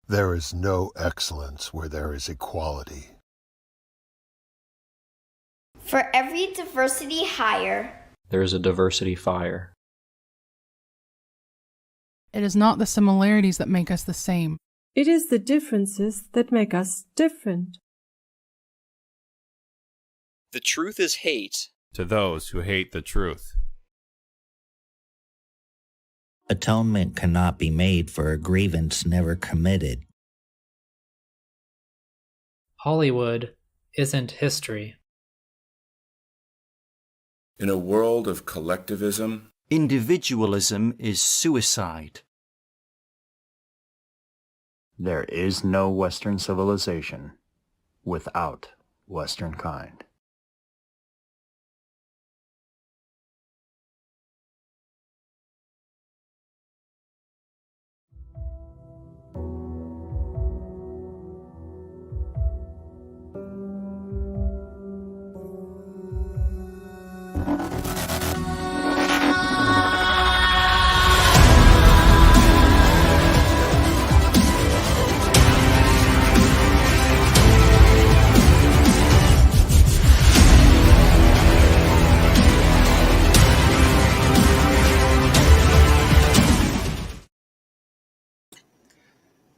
There is no excellence where there is equality. For every diversity higher, there is a diversity fire. It is not the similarities that make us the same. It is the differences that make us different. The truth is hate to those who hate the truth. Atonement cannot be made for a grievance never committed. Hollywood isn't history. In a world of collectivism, individualism is suicide. There is no Western civilization without Western kind.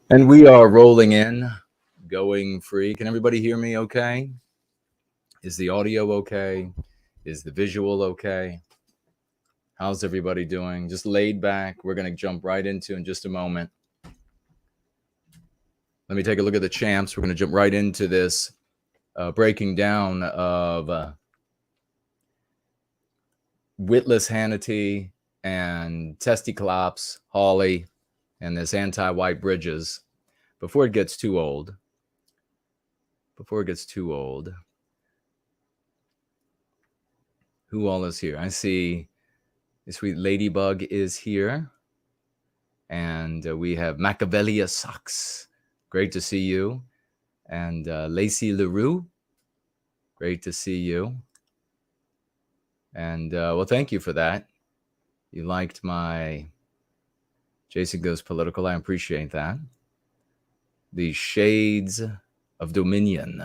And we are rolling in, going free. Can everybody hear me okay? Is the audio okay? Is the visual okay? How's everybody doing? Just laid back. We're going to jump right into in just a moment. Let me take a look at the champs. We're going to jump right into this breaking down of Witless, Hannity, and Testi-Clopes, Hawley, and this Antiwhite bridges. Before it gets too old. Who all is here? I see the sweet Ladybug is here. And we have Machiavellia Socks. Great to see you. And Lacey LaRue. Great to see you. And well, thank you for that. You liked my Jason Goes Political. I appreciate that. The Shades of Dominion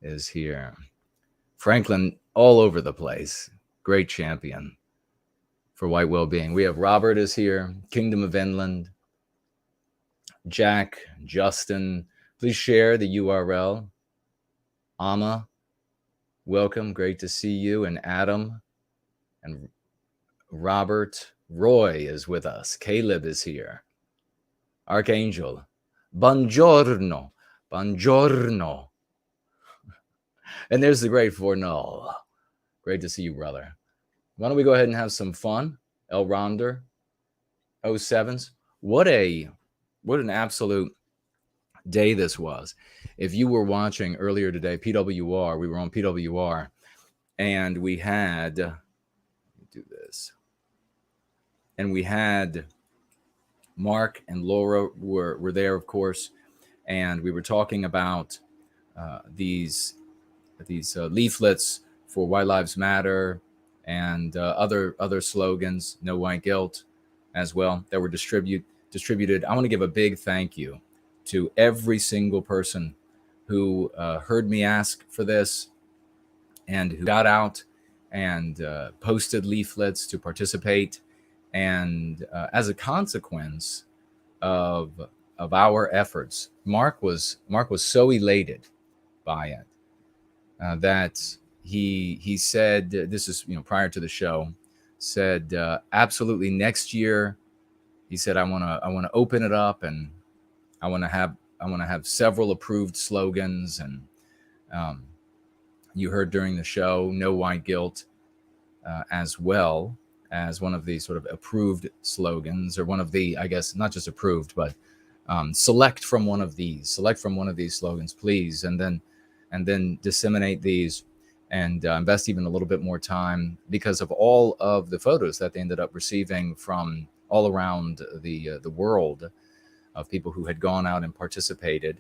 is here. Franklin all over the place. Great champion for white well-being. We have Robert is here. Kingdom of Inland. Jack, Justin. Please share the URL. Amma, welcome. Great to see you. And Adam and Robert. Roy is with us. Caleb is here. Archangel. Buongiorno. Buongiorno. And there's the great Fornall. Great to see you, brother. Why don't we go ahead and have some fun? El Ronder. 07s. What an absolute day this was. If you were watching earlier today, PWR, we were on PWR, and we had, let me do this. And we had Mark and Laura were there, of course, and we were talking about these leaflets for White Lives Matter and other slogans, No White Guilt, as well, that were distributed. I want to give a big thank you to every single person who heard me ask for this and who got out and posted leaflets to participate. And as a consequence of our efforts, Mark was so elated by it that he said, this is prior to the show, said absolutely next year. He said I want to open it up, and I want to have several approved slogans. And you heard during the show, No White Guilt, as well as one of the sort of approved slogans, or one of the, I guess, not just approved, but select from one of these slogans, please, and then disseminate these and invest even a little bit more time, because of all of the photos that they ended up receiving from all around the world of people who had gone out and participated.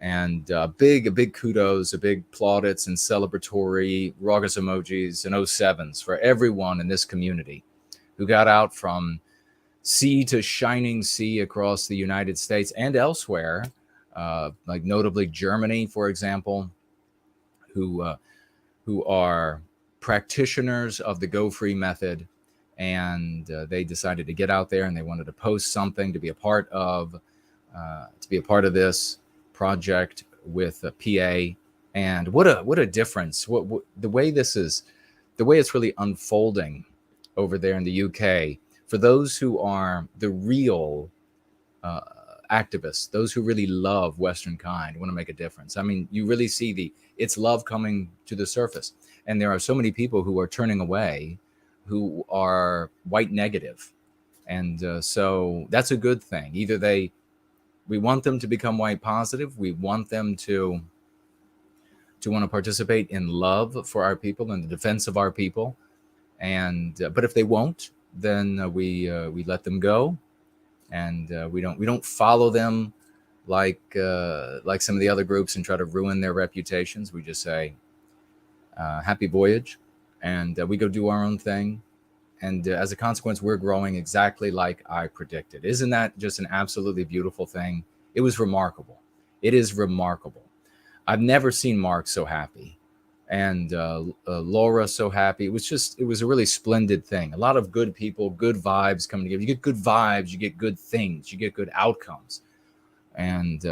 And a big kudos, a big plaudits and celebratory raucous emojis and 07s for everyone in this community who got out from sea to shining sea across the United States and elsewhere, like notably Germany, for example, who are practitioners of the Go Free method, and they decided to get out there and they wanted to post something to be a part of this project with PA. And what a difference! What the way it's really unfolding over there in the UK for those who are the real activists, those who really love Western kind, want to make a difference. I mean, you really see it's love coming to the surface, and there are so many people who are turning away, who are white negative, and so that's a good thing. Either we want them to become white positive, we want them to want to participate in love for our people and the defense of our people, and but if they won't, then we let them go, and we don't follow them like some of the other groups and try to ruin their reputations. We just say happy voyage, and we go do our own thing, and as a consequence, we're growing exactly like I predicted. Isn't that just an absolutely beautiful thing? It was remarkable. It is remarkable. I've never seen Mark so happy, and Laura so happy. It was a really splendid thing. A lot of good people, good vibes coming together. You get good vibes, you get good things, you get good outcomes, and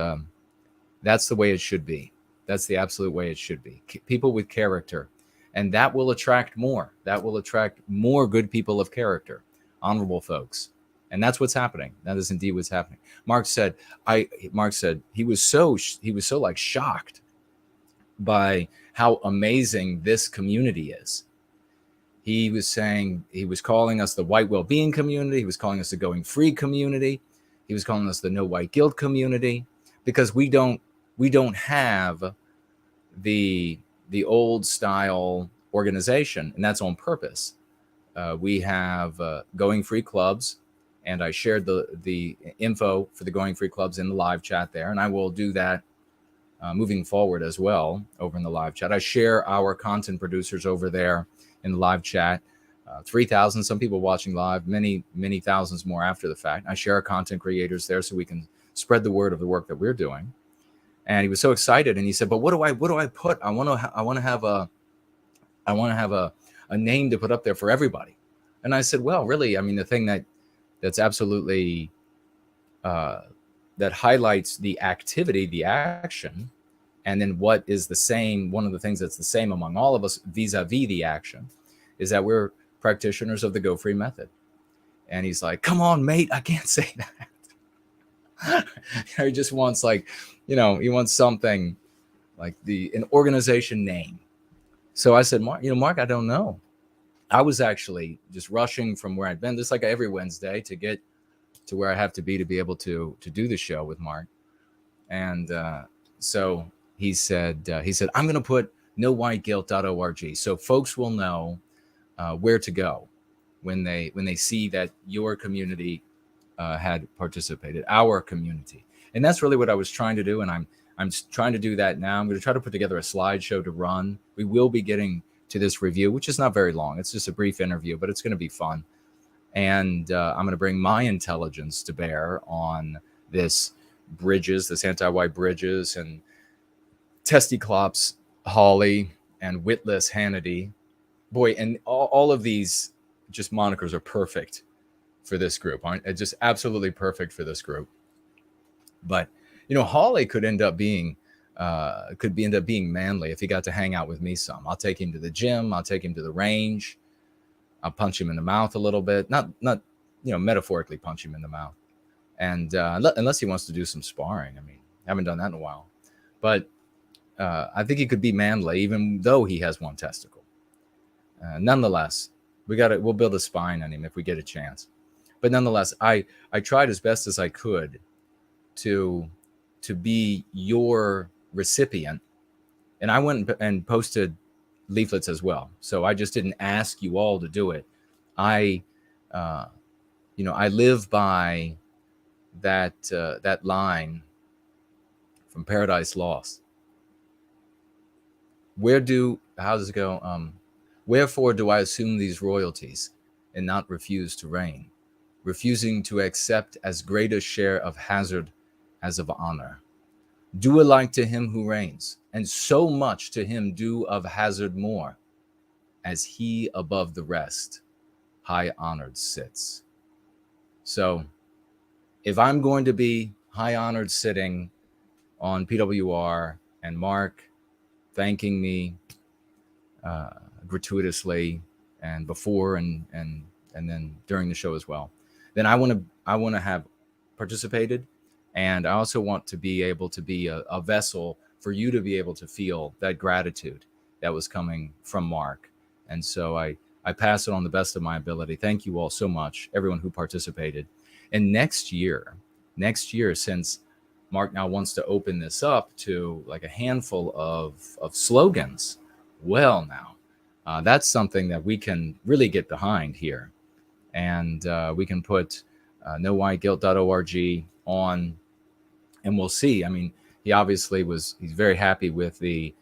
that's the way it should be. That's the absolute way it should be. People with character, and that will attract more. That will attract more good people of character, honorable folks, and that's what's happening. That is indeed what's happening. Mark said he was so like shocked by how amazing this community is. He was saying, he was calling us the white well-being community. He was calling us the going free community. He was calling us the no white guilt community, because we don't have the old style organization, and that's on purpose. We have going free clubs, and I shared the info for the going free clubs in the live chat there, and I will do that moving forward as well over in the live chat. I share our content producers over there in the live chat. 3,000, some people watching live, many thousands more after the fact. I share our content creators there so we can spread the word of the work that we're doing. And he was so excited, and he said, "But what do I put? I want to have a name to put up there for everybody." And I said, "Well, really, I mean, the thing that's absolutely that highlights the activity, the action, and then what is the same, one of the things that's the same among all of us vis-a-vis the action, is that we're practitioners of the Go Free method." And he's like, "Come on, mate, I can't say that." He just wants he wants something like an organization name. So I said, Mark, I don't know. I was actually just rushing from where I'd been, just like every Wednesday, to get to where I have to be able to do the show with Mark. And so he said, "I'm going to put nowhiteguilt.org, so folks will know where to go when they see that your community had participated, our community." And that's really what I was trying to do, and I'm trying to do that now. I'm going to try to put together a slideshow to run. We will be getting to this review, which is not very long. It's just a brief interview, but it's going to be fun. And I'm going to bring my intelligence to bear on this anti-white bridges, and Testi-Clopes, Hawley, and Witless, Hannity. Boy, and all of these just monikers are perfect for this group, aren't they? Just absolutely perfect for this group. But Hawley could end up being manly if he got to hang out with me some. I'll take him to the gym. I'll take him to the range. I'll punch him in the mouth a little bit, not metaphorically punch him in the mouth, and unless he wants to do some sparring. I mean, I haven't done that in a while, but I think he could be manly even though he has one testicle. Nonetheless, we'll build a spine on him if we get a chance. But nonetheless, I tried as best as I could to be your recipient, and I went and posted leaflets as well. So I just didn't ask you all to do it. I live by that line from Paradise Lost. How does it go? Wherefore do I assume these royalties and not refuse to reign? refusing to accept as great a share of hazard as of honor. Do alike to him who reigns, and so much to him do of hazard more, as he above the rest high honored sits. So if I'm going to be high honored sitting on PWR and Mark thanking me gratuitously and before and then during the show as well, then I want to have participated, and I also want to be able to be a vessel for you to be able to feel that gratitude that was coming from Mark. And so I pass it on the best of my ability. Thank you all so much, everyone who participated. And next year, since Mark now wants to open this up to like a handful of slogans, well, now that's something that we can really get behind here. And we can put nowhiteguilt.org on, and we'll see. I mean, he obviously he's very happy with the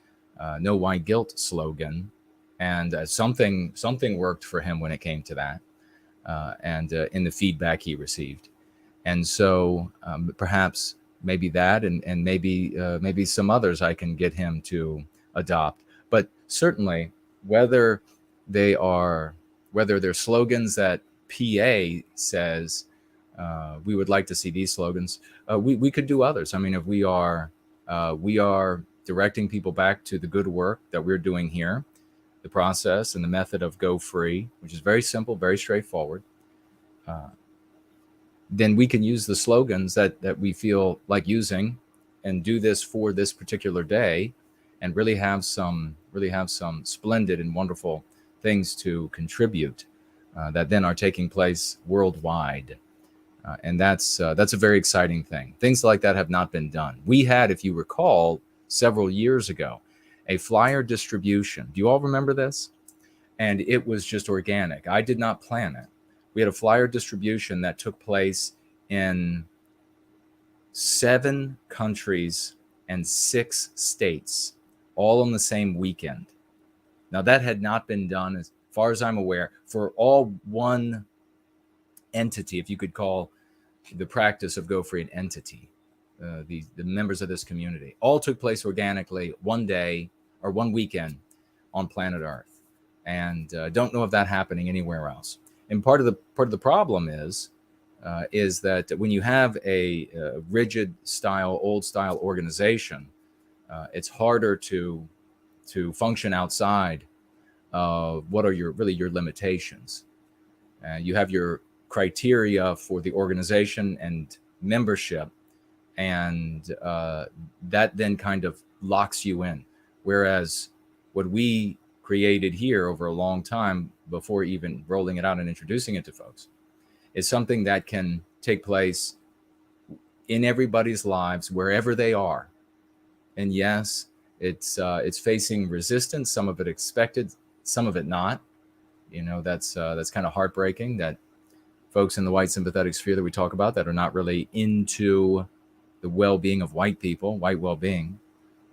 No White Guilt slogan, and something worked for him when it came to that, and in the feedback he received. And so perhaps maybe that, and maybe some others I can get him to adopt. But certainly, whether they're slogans that PA says we would like to see these slogans, we could do others. I mean, if we are directing people back to the good work that we're doing here, the process and the method of Go Free, which is very simple, very straightforward, then we can use the slogans that we feel like using and do this for this particular day, and really have some splendid and wonderful things to contribute that then are taking place worldwide. And that's a very exciting thing. Things like that have not been done. We had, if you recall, several years ago, a flyer distribution. Do you all remember this? And it was just organic. I did not plan it. We had a flyer distribution that took place in 7 countries and 6 states, all on the same weekend. Now, that had not been done, as far as I'm aware, for all one entity, if you could call the practice of Go Free an entity. The members of this community all took place organically one day or one weekend on planet Earth, and don't know of that happening anywhere else. And part of the problem is that when you have a rigid style, old style organization, it's harder to function outside of what are your limitations. You have your criteria for the organization and membership, and that then kind of locks you in. Whereas what we created here over a long time before even rolling it out and introducing it to folks is something that can take place in everybody's lives wherever they are. And yes, it's facing resistance, some of it expected, some of it not. You know, that's kind of heartbreaking that folks in the white sympathetic sphere that we talk about that are not really into the well-being of white people, white well-being,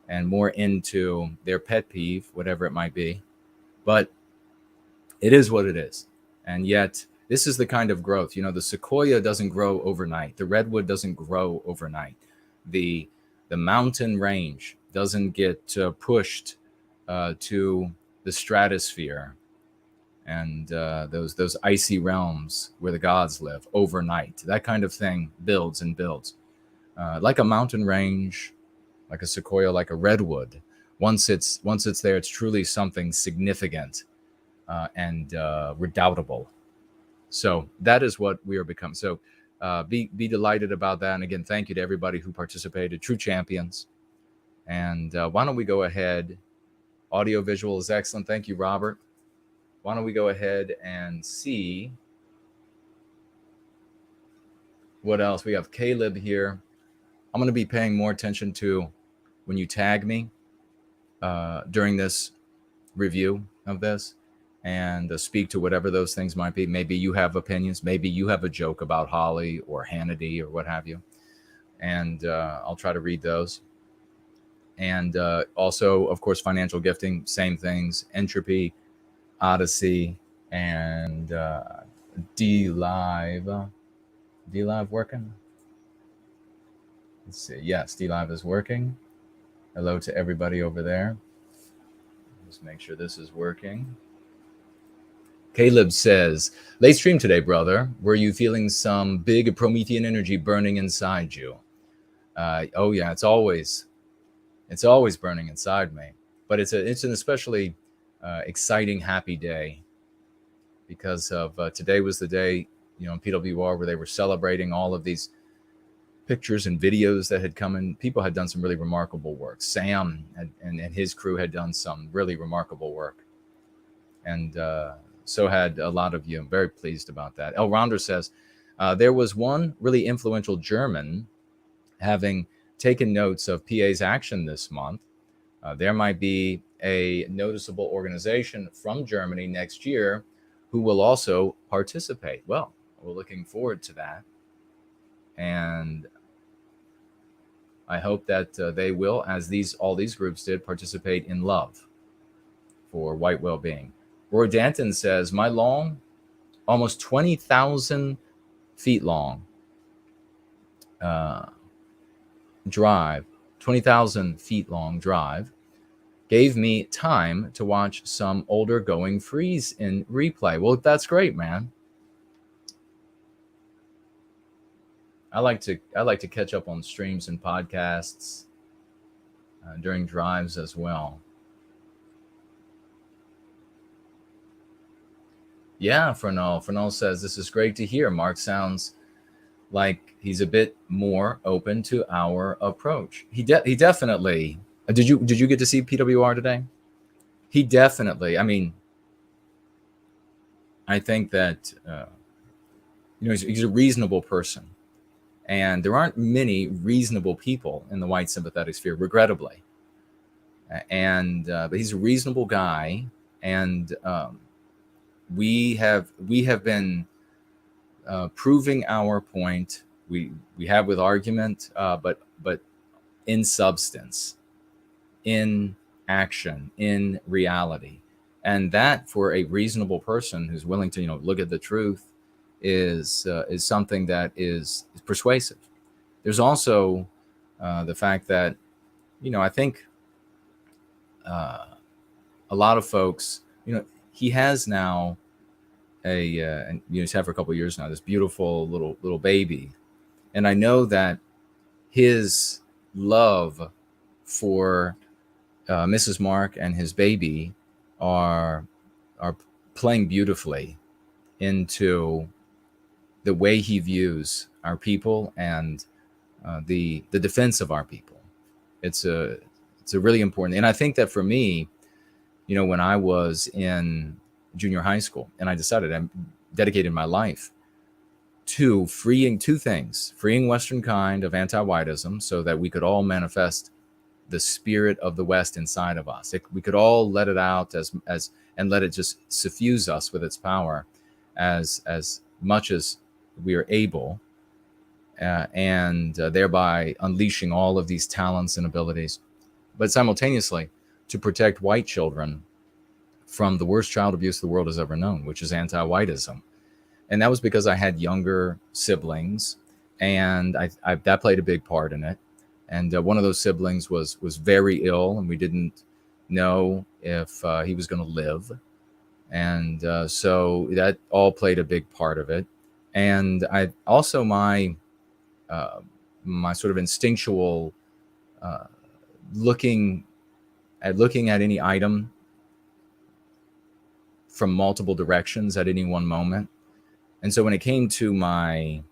and more into their pet peeve, whatever it might be. But it is what it is. And yet this is the kind of growth, the sequoia doesn't grow overnight. The redwood doesn't grow overnight. The mountain range doesn't get pushed to the stratosphere and those icy realms where the gods live overnight. That kind of thing builds and builds. Like a mountain range, like a sequoia, like a redwood. Once it's there, it's truly something significant and redoubtable. So that is what we are becoming. So be delighted about that. And again, thank you to everybody who participated, true champions. And why don't we go ahead? Audio visual is excellent. Thank you, Robert. Why don't we go ahead and see what else? We have Caleb here. I'm going to be paying more attention to when you tag me during this review of this, and speak to whatever those things might be. Maybe you have opinions. Maybe you have a joke about Hawley or Hannity or what have you. And I'll try to read those. And also, of course, financial gifting, same things. Entropy, Odyssey, and D-Live. D-Live working? Let's see. Yes, D-Live is working. Hello to everybody over there. Just make sure this is working. Caleb says, late stream today, brother. Were you feeling some big Promethean energy burning inside you? Oh yeah, it's always burning inside me. But it's an especially exciting, happy day because of today was the day, in PWR where they were celebrating all of these pictures and videos that had come in. People had done some really remarkable work. Sam and his crew had done some really remarkable work. And so had a lot of you. I'm very pleased about that. El Ronder says, there was one really influential German having taken notes of PA's action this month. There might be a noticeable organization from Germany next year who will also participate. Well, we're looking forward to that. And I hope that they will, as all these groups did, participate in love for white well-being. Roy Danton says, my long, almost 20,000 feet long drive, 20,000 feet long drive, gave me time to watch some older Going Frees in replay. Well, that's great, man. I like to catch up on streams and podcasts during drives as well. Yeah, Fernal says, this is great to hear. Mark sounds like he's a bit more open to our approach. He definitely. Did you get to see PWR today? He definitely. I mean, I think that he's a reasonable person. And there aren't many reasonable people in the white sympathetic sphere, regrettably. But he's a reasonable guy, and we have been proving our point. We have with argument, but in substance, in action, in reality, and that for a reasonable person who's willing to look at the truth is something that is persuasive. There's also the fact that I think a lot of folks, he has now and he's had for a couple of years now this beautiful little baby, and I know that his love for Mrs. Mark and his baby are playing beautifully into the way he views our people and the defense of our people. It's a really important, and I think that for me, when I was in junior high school and I decided I dedicated my life to freeing two things: freeing Western kind of anti-whiteism so that we could all manifest the spirit of the West inside of us. We could all let it out and let it just suffuse us with its power as much as we are able, and thereby unleashing all of these talents and abilities, but simultaneously to protect white children from the worst child abuse the world has ever known, which is anti-whiteism. And that was because I had younger siblings, and I that played a big part in it. And one of those siblings was very ill, and we didn't know if he was going to live. And so that all played a big part of it. And I also my sort of instinctual looking at any item from multiple directions at any one moment. And so when it came to my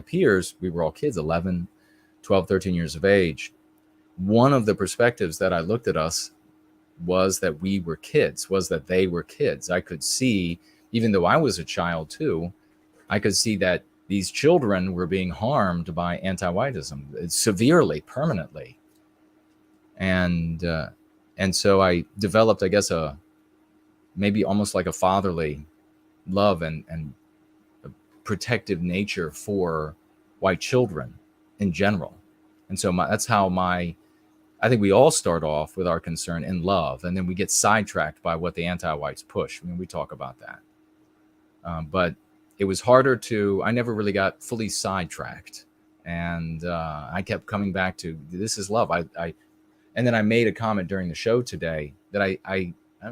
peers, we were all kids, 11, 12, 13 years of age. One of the perspectives that I looked at us was that we were kids, was that they were kids. I could see, even though I was a child too, I could see that these children were being harmed by anti-whiteism severely, permanently. And so I developed, I guess, maybe almost like a fatherly love and a protective nature for white children in general. And so that's how I think we all start off with our concern in love, and then we get sidetracked by what the anti-whites push. I mean, we talk about that. But it was harder to, I never really got fully sidetracked. And I kept coming back to, this is love. And then I made a comment during the show today that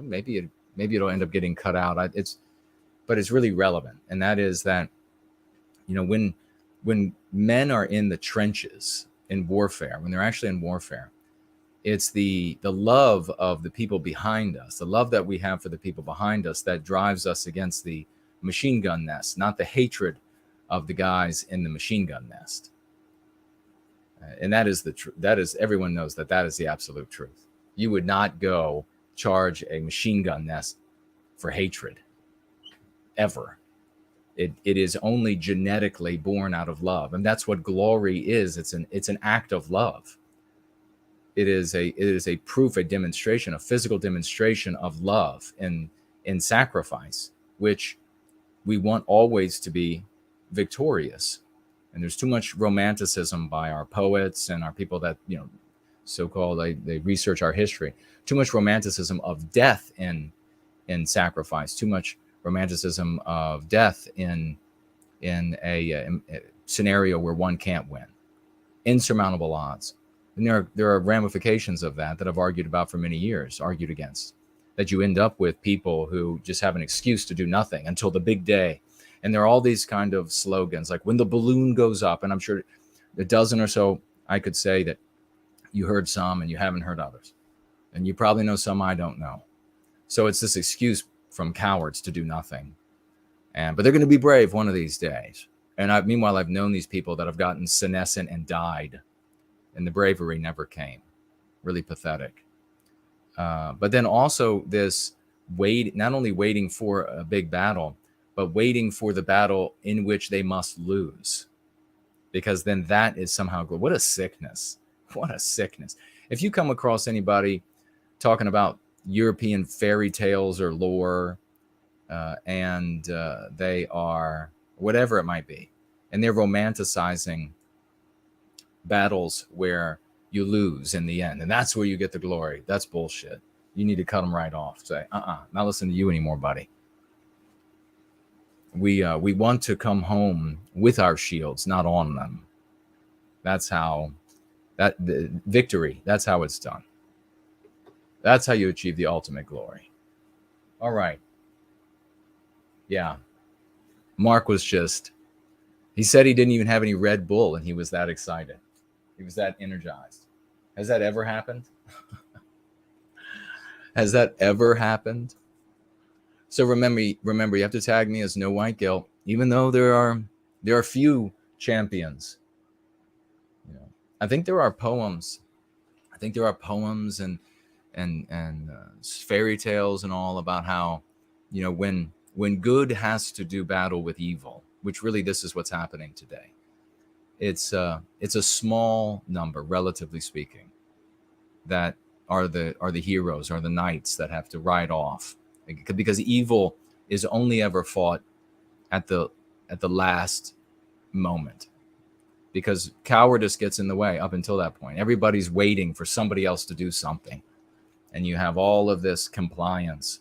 maybe it'll end up getting cut out. But it's really relevant. And that is that, when men are in the trenches in warfare, when they're actually in warfare, it's the love of the people behind us, the love that we have for the people behind us that drives us against the machine gun nest, not the hatred of the guys in the machine gun nest. And that is the truth. That is, everyone knows that is the absolute truth. You would not go charge a machine gun nest for hatred, ever. It is only genetically born out of love, and that's what glory is. It's an act of love. It is a proof, a demonstration, a physical demonstration of love in sacrifice, which we want always to be victorious. And there's too much romanticism by our poets and our people that, so-called, they research our history. Too much romanticism of death in sacrifice. Too much romanticism of death in a scenario where one can't win. Insurmountable odds. And there are ramifications of that I've argued about for many years, argued against. That you end up with people who just have an excuse to do nothing until the big day. And there are all these kind of slogans, like when the balloon goes up, and I'm sure a dozen or so, I could say that you heard some and you haven't heard others. And you probably know some I don't know. So it's this excuse from cowards to do nothing. But they're going to be brave one of these days. And meanwhile, I've known these people that have gotten senescent and died. And the bravery never came. Really pathetic. But then also this not only waiting for a big battle, but waiting for the battle in which they must lose. Because then that is somehow good. What a sickness. What a sickness. If you come across anybody talking about European fairy tales or lore, and they are, whatever it might be, and they're romanticizing battles where you lose in the end, and that's where you get the glory. That's bullshit. You need to cut them right off. Say, not listen to you anymore, buddy. We want to come home with our shields, not on them. That's how the victory. That's how it's done. That's how you achieve the ultimate glory. All right. Yeah. Mark was he said he didn't even have any Red Bull, and he was that excited. He was that energized. Has that ever happened? Has that ever happened? So remember, you have to tag me as No White Guilt, even though there are few champions. I think there are poems. I think there are poems and fairy tales and all about how, when good has to do battle with evil, which really this is what's happening today. It's a small number, relatively speaking, that are the heroes, are the knights that have to ride off. Because evil is only ever fought at the last moment, because cowardice gets in the way up until that point. Everybody's waiting for somebody else to do something, and you have all of this compliance,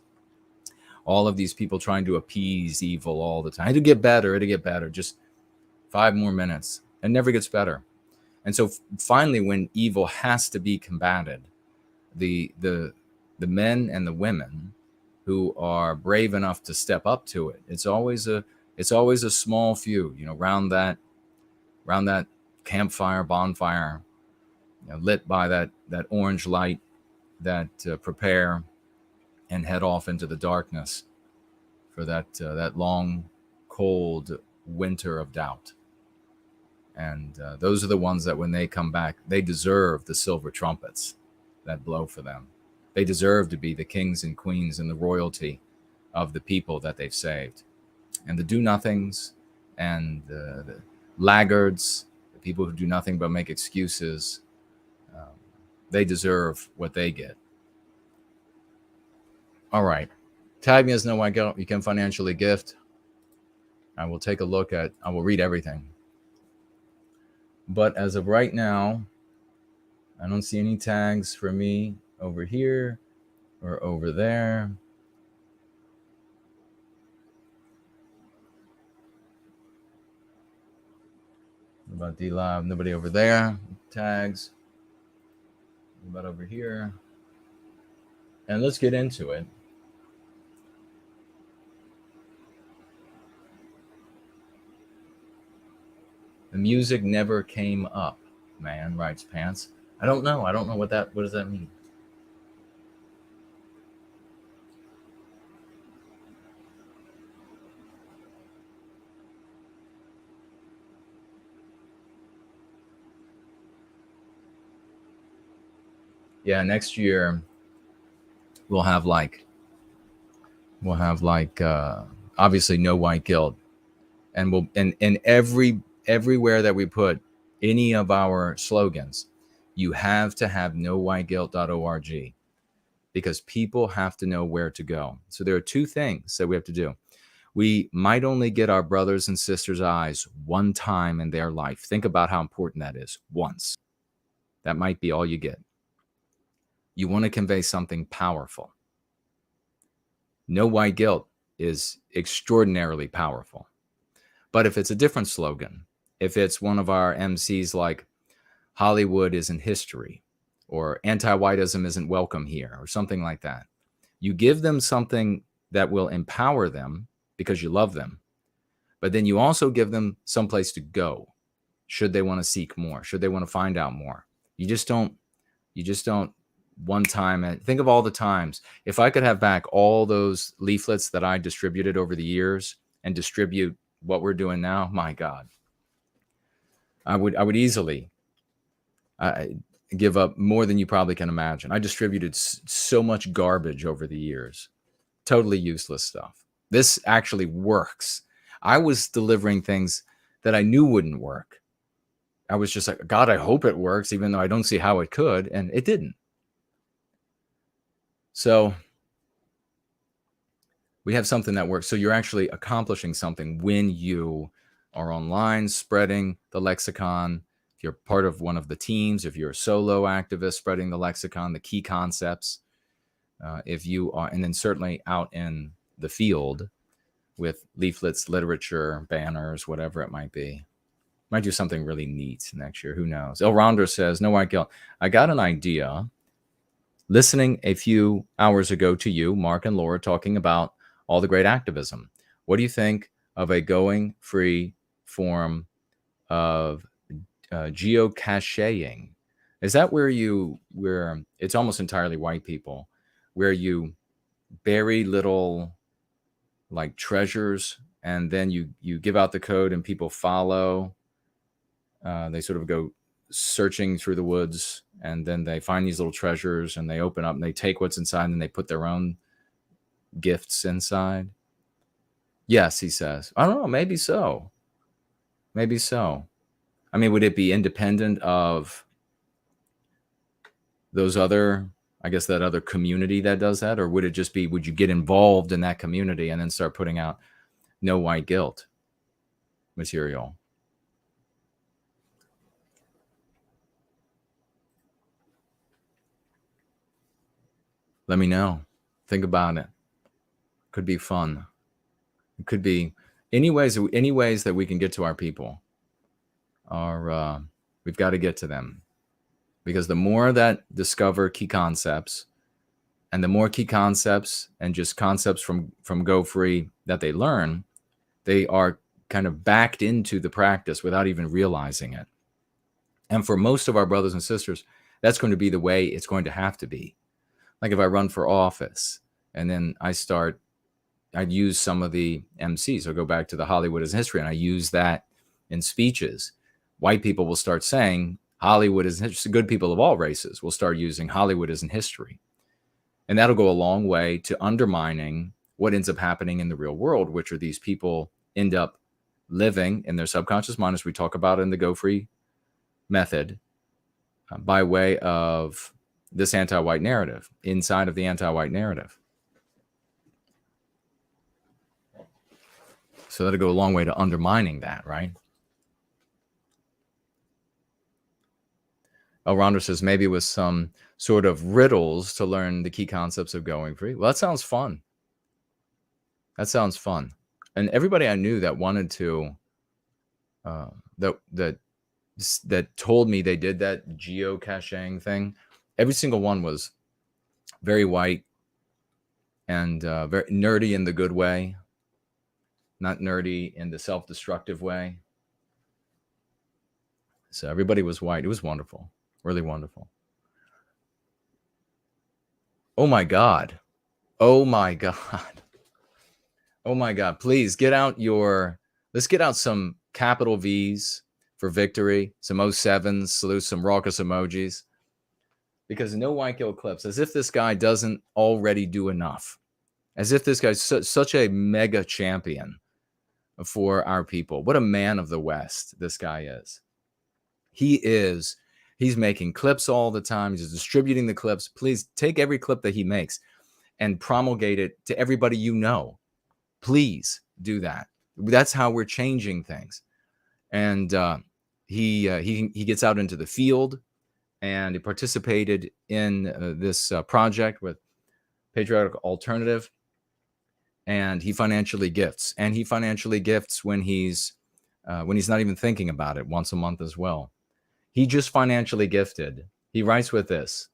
all of these people trying to appease evil all the time. It'll get better. Just 5 more minutes. It never gets better. And so finally, when evil has to be combated, the men and the women who are brave enough to step up to it, it's always a small few, round that campfire, bonfire, lit by that orange light, that prepare and head off into the darkness for that long, cold winter of doubt. And those are the ones that when they come back, they deserve the silver trumpets that blow for them. They deserve to be the kings and queens and the royalty of the people that they've saved. And the do-nothings and the laggards, the people who do nothing but make excuses, they deserve what they get. All right. Tag me as No White Guilt. You can financially gift. I will take a look I will read everything. But as of right now, I don't see any tags for me over here or over there. about D Live? Nobody over there. Tags. What about over here? And let's get into it. The music never came up, man, writes Pants. I don't know. I don't know what does that mean? Yeah, next year we'll have obviously no white guilt, and we'll and everywhere that we put any of our slogans, you have to have nowhiteguilt.org, because people have to know where to go. So there are two things that we have to do. We might only get our brothers and sisters' eyes one time in their life. Think about how important that is. Once. That might be all you get. You want to convey something powerful. No white guilt is extraordinarily powerful. But if it's a different slogan, if it's one of our MCs like Hollywood isn't history, or anti-whiteism isn't welcome here, or something like that, you give them something that will empower them because you love them. But then you also give them someplace to go should they want to seek more, should they want to find out more. You just don't one time. Think of all the times. If I could have back all those leaflets that I distributed over the years and distribute what we're doing now, my God, I would easily give up more than you probably can imagine. I distributed so much garbage over the years, totally useless stuff. This actually works. I was delivering things that I knew wouldn't work. I was just like, God, I hope it works, even though I don't see how it could, and it didn't. So we have something that works. So you're actually accomplishing something when you are online spreading the lexicon. If you're part of one of the teams, if you're a solo activist spreading the lexicon, the key concepts, if you are, and then certainly out in the field with leaflets, literature, banners, whatever it might be. Might do something really neat next year. Who knows? El Ronder says, no white guilt. I got an idea. Listening a few hours ago to you, Mark and Laura, talking about all the great activism. What do you think of a going free form of geocaching? Is that where it's almost entirely white people, where you bury little like treasures and then you give out the code and people follow? They sort of go searching through the woods, and then they find these little treasures and they open up and they take what's inside and they put their own gifts inside. Yes, he says. I don't know. Maybe so. Maybe so. I mean, would it be independent of those other, I guess, that other community that does that? Or would it just be, would you get involved in that community and then start putting out no white guilt material? Let me know. Think about it. Could be fun. It could be any ways that we can get to our people. We've got to get to them, because the more that discover key concepts, and the more key concepts and just concepts from Go Free that they learn, they are kind of backed into the practice without even realizing it. And for most of our brothers and sisters, that's going to be the way it's going to have to be. Like if I run for office and then I'd use some of the MCs. I'll go back to the Hollywood is history, and I use that in speeches. White people will start saying Hollywood is history. Good people of all races will start using Hollywood isn't history. And that'll go a long way to undermining what ends up happening in the real world, which are these people end up living in their subconscious mind, as we talk about in the Go Free method, by way of this anti-white narrative, inside of the anti-white narrative. So that'll go a long way to undermining that, right? El Ronder says maybe with some sort of riddles to learn the key concepts of going free. Well, that sounds fun. That sounds fun. And everybody I knew that wanted to, that that told me they did that geocaching thing. Every single one was very white and very nerdy in the good way, not nerdy in the self-destructive way. So everybody was white. It was wonderful, really wonderful. Oh my God. Oh my God. Oh my God. Please let's get out some capital V's for victory, some 07s, salute, some raucous emojis. Because no white guild clips, as if this guy doesn't already do enough. As if this guy's such a mega champion for our people. What a man of the West this guy is. He's making clips all the time. He's distributing the clips. Please take every clip that he makes and promulgate it to everybody you know. Please do that. That's how we're changing things. And he gets out into the field, and he participated in this project with Patriotic Alternative, and he financially gifts. And he financially gifts when he's not even thinking about it, once a month as well. He just financially gifted. He writes with this.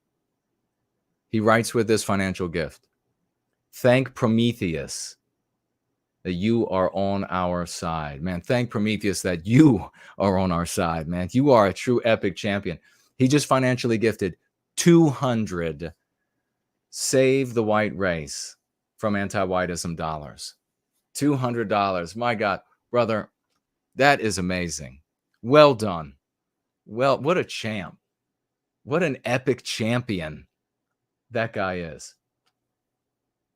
He writes with this financial gift. Thank Prometheus that you are on our side. Man, thank Prometheus that you are on our side, man. You are a true epic champion. He just financially gifted 200 Save the White Race from Anti-Whiteism dollars. $200. My God, brother, that is amazing. Well done. Well, what a champ. What an epic champion that guy is.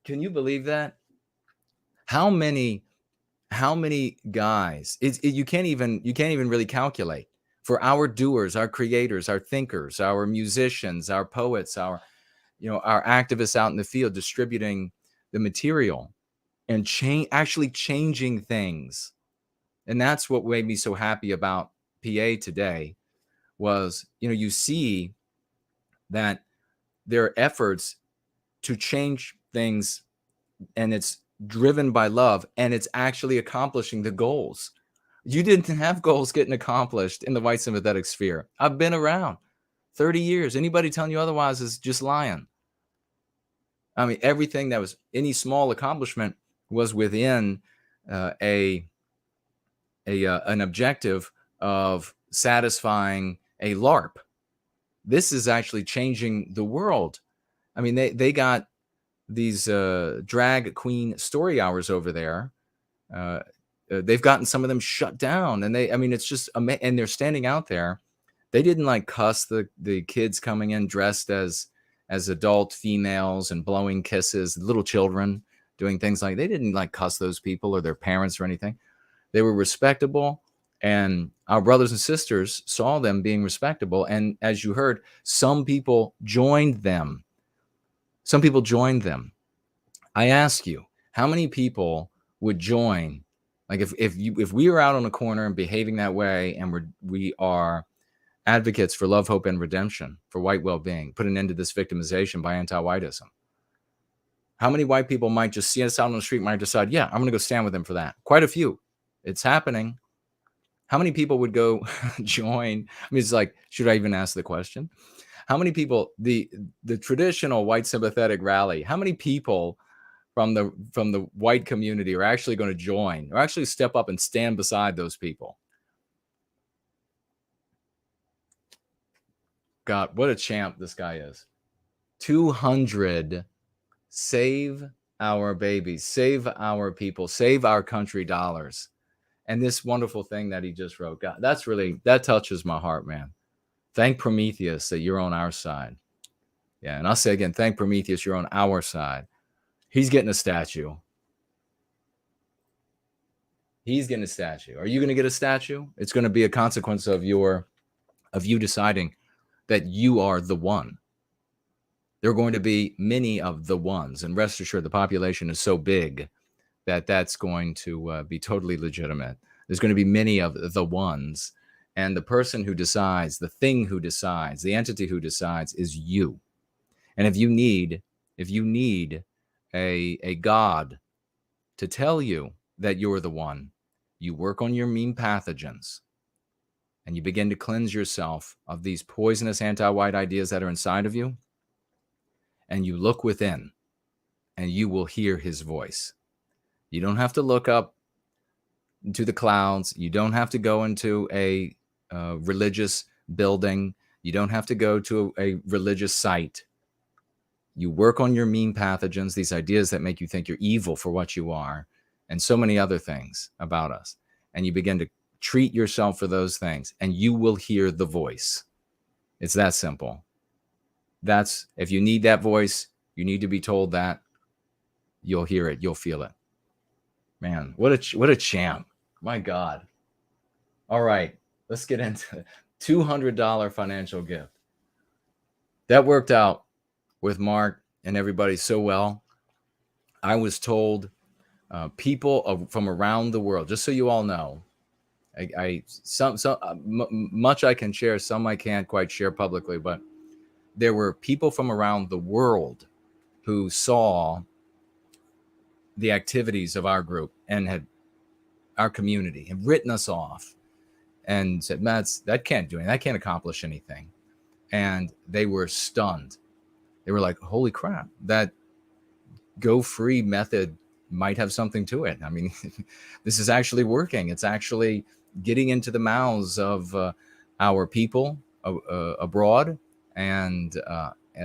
Can you believe that? How many guys? You can't even really calculate. For our doers, our creators, our thinkers, our musicians, our poets, our activists out in the field distributing the material and actually changing things. And that's what made me so happy about PA today was, you see that there are efforts to change things, and it's driven by love, and it's actually accomplishing the goals. You didn't have goals getting accomplished in the white sympathetic sphere. I've been around 30 years. Anybody telling you otherwise is just lying. I mean, everything that was any small accomplishment was within an objective of satisfying a LARP. This is actually changing the world. I mean, they got these drag queen story hours over there. They've gotten some of them shut down, and it's just and they're standing out there. They didn't like cuss the kids coming in dressed as adult females and blowing kisses, little children doing things like, they didn't like cuss those people or their parents or anything. They were respectable, and our brothers and sisters saw them being respectable. And as you heard, some people joined them. Some people joined them. I ask you, how many people would join? Like if we were out on a corner and behaving that way, and we are advocates for love, hope, and redemption, for white well-being, put an end to this victimization by anti-whiteism. How many white people might just see us out on the street, might decide, yeah, I'm going to go stand with them for that? Quite a few. It's happening. How many people would go join? I mean, it's like, should I even ask the question? How many people, the traditional white sympathetic rally, how many people from the white community are actually going to join, or actually step up and stand beside those people? God, what a champ this guy is. 200 save our babies, save our people, save our country dollars. And this wonderful thing that he just wrote, God, that touches my heart, man. Thank Prometheus that you're on our side. Yeah, and I'll say again, thank Prometheus, you're on our side. He's getting a statue. He's getting a statue. Are you going to get a statue? It's going to be a consequence of you deciding that you are the one. There are going to be many of the ones, and rest assured, the population is so big that that's going to be totally legitimate. There's going to be many of the ones, and the person who decides, the thing who decides, the entity who decides is you. And if you need a God to tell you that you're the one, you work on your mean pathogens. and you begin to cleanse yourself of these poisonous anti-white ideas that are inside of you, and you look within, and you will hear his voice. You don't have to look up to the clouds. You don't have to go into a religious building. You don't have to go to a religious site. You work on your mean pathogens, these ideas that make you think you're evil for what you are, and so many other things about us. And you begin to treat yourself for those things, and you will hear the voice. It's that simple. That's, if you need that voice, you need to be told that, you'll hear it, you'll feel it. Man, what a champ. My God. All right, let's get into it. $200 financial gift. That worked out with Mark and everybody so well. I was told people from around the world, just so you all know, much I can share, some I can't quite share publicly, but there were people from around the world who saw the activities of our group and had our community and written us off and said, that can't do anything. That can't accomplish anything. And they were stunned. They were like, holy crap, that go free method might have something to it. I mean, this is actually working. It's actually getting into the mouths of our people abroad, and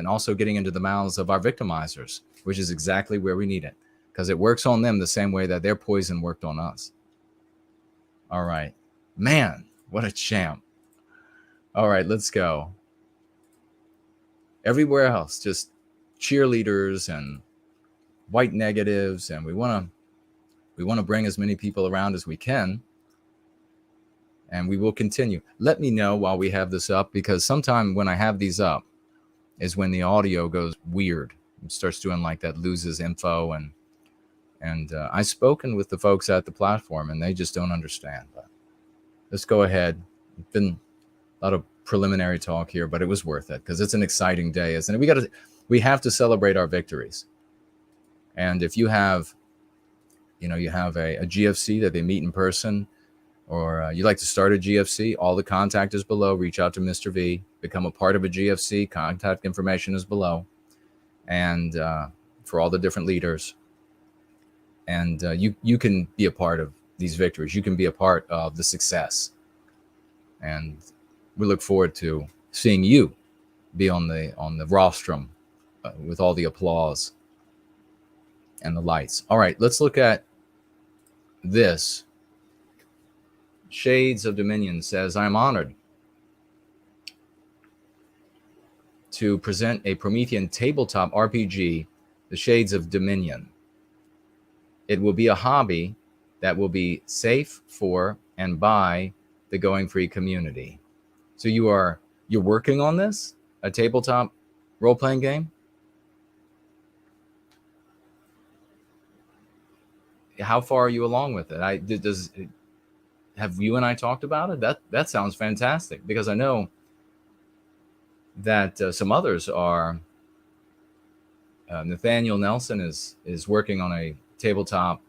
also getting into the mouths of our victimizers, which is exactly where we need it, because it works on them the same way that their poison worked on us. All right, man, what a champ. All right, let's go. Everywhere else, just cheerleaders and white negatives, and we want to bring as many people around as we can, and we will continue. Let me know while we have this up, because sometime when I have these up is when the audio goes weird. It starts doing like that, loses info, and I've spoken with the folks at the platform, and they just don't understand. But let's go ahead. It's been a lot of preliminary talk here, but it was worth it, because it's an exciting day, isn't it? We have to celebrate our victories. And if you have, a GFC that they meet in person, or you'd like to start a GFC, all the contact is below. Reach out to Mr. V, become a part of a GFC. Contact information is below, and for all the different leaders. And you can be a part of these victories. You can be a part of the success. And we look forward to seeing you be on the rostrum with all the applause and the lights. All right, let's look at this. Shades of Dominion says, I'm honored to present a Promethean tabletop RPG, The Shades of Dominion. It will be a hobby that will be safe for and by the Going Free community. So you're working on this, a tabletop role-playing game? How far are you along with it? Have you and I talked about it? That sounds fantastic, because I know that some others are. Nathaniel Nelson is working on a tabletop,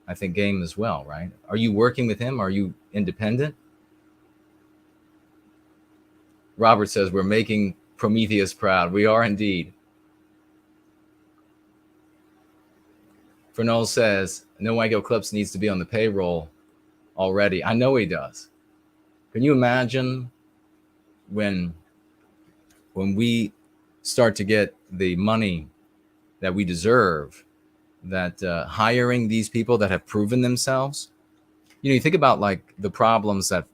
I think, game as well, right? Are you working with him? Are you independent? Robert says, we're making Prometheus proud. We are indeed. Fernald says, Clips needs to be on the payroll already. I know he does. Can you imagine when we start to get the money that we deserve, that hiring these people that have proven themselves? You think about like the problems that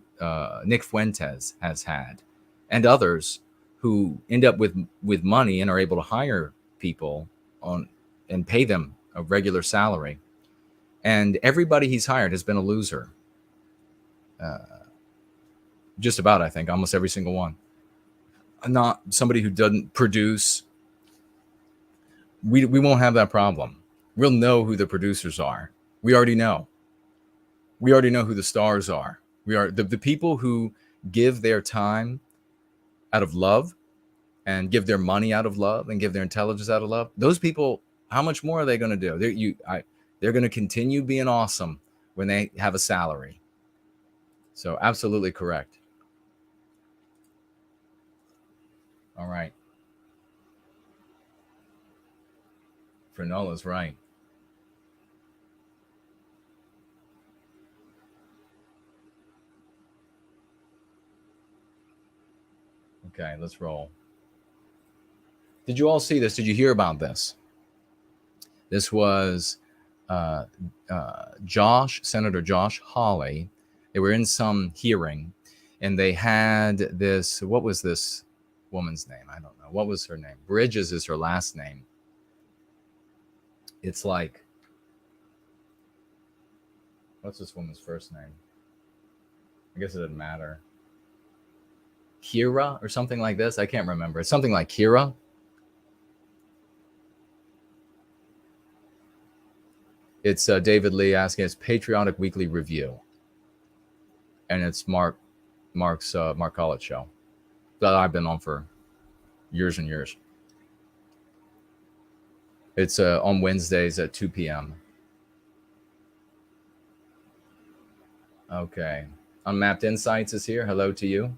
Nick Fuentes has had, and others who end up with money and are able to hire people on and pay them a regular salary. And everybody he's hired has been a loser. Just about, I think, almost every single one. Not somebody who doesn't produce. We won't have that problem. We'll know who the producers are. We already know. We already know who the stars are. We are the people who give their time out of love, and give their money out of love, and give their intelligence out of love. Those people, how much more are they going to do? They're going to continue being awesome when they have a salary. So absolutely correct. All right. Frenola's right. Okay, let's roll. Did you all see this? Did you hear about this? This was Senator Josh Hawley. They were in some hearing, and they had this. What was this woman's name? I don't know. What was her name? Bridges is her last name. It's like, what's this woman's first name? I guess it doesn't matter. Khiara or something like this. I can't remember. It's something like Khiara. It's David Lee asking. It's Patriotic Weekly Review, and it's Mark Collett show that I've been on for years and years. It's on Wednesdays at 2 p.m. Okay. Unmapped Insights is here. Hello to you.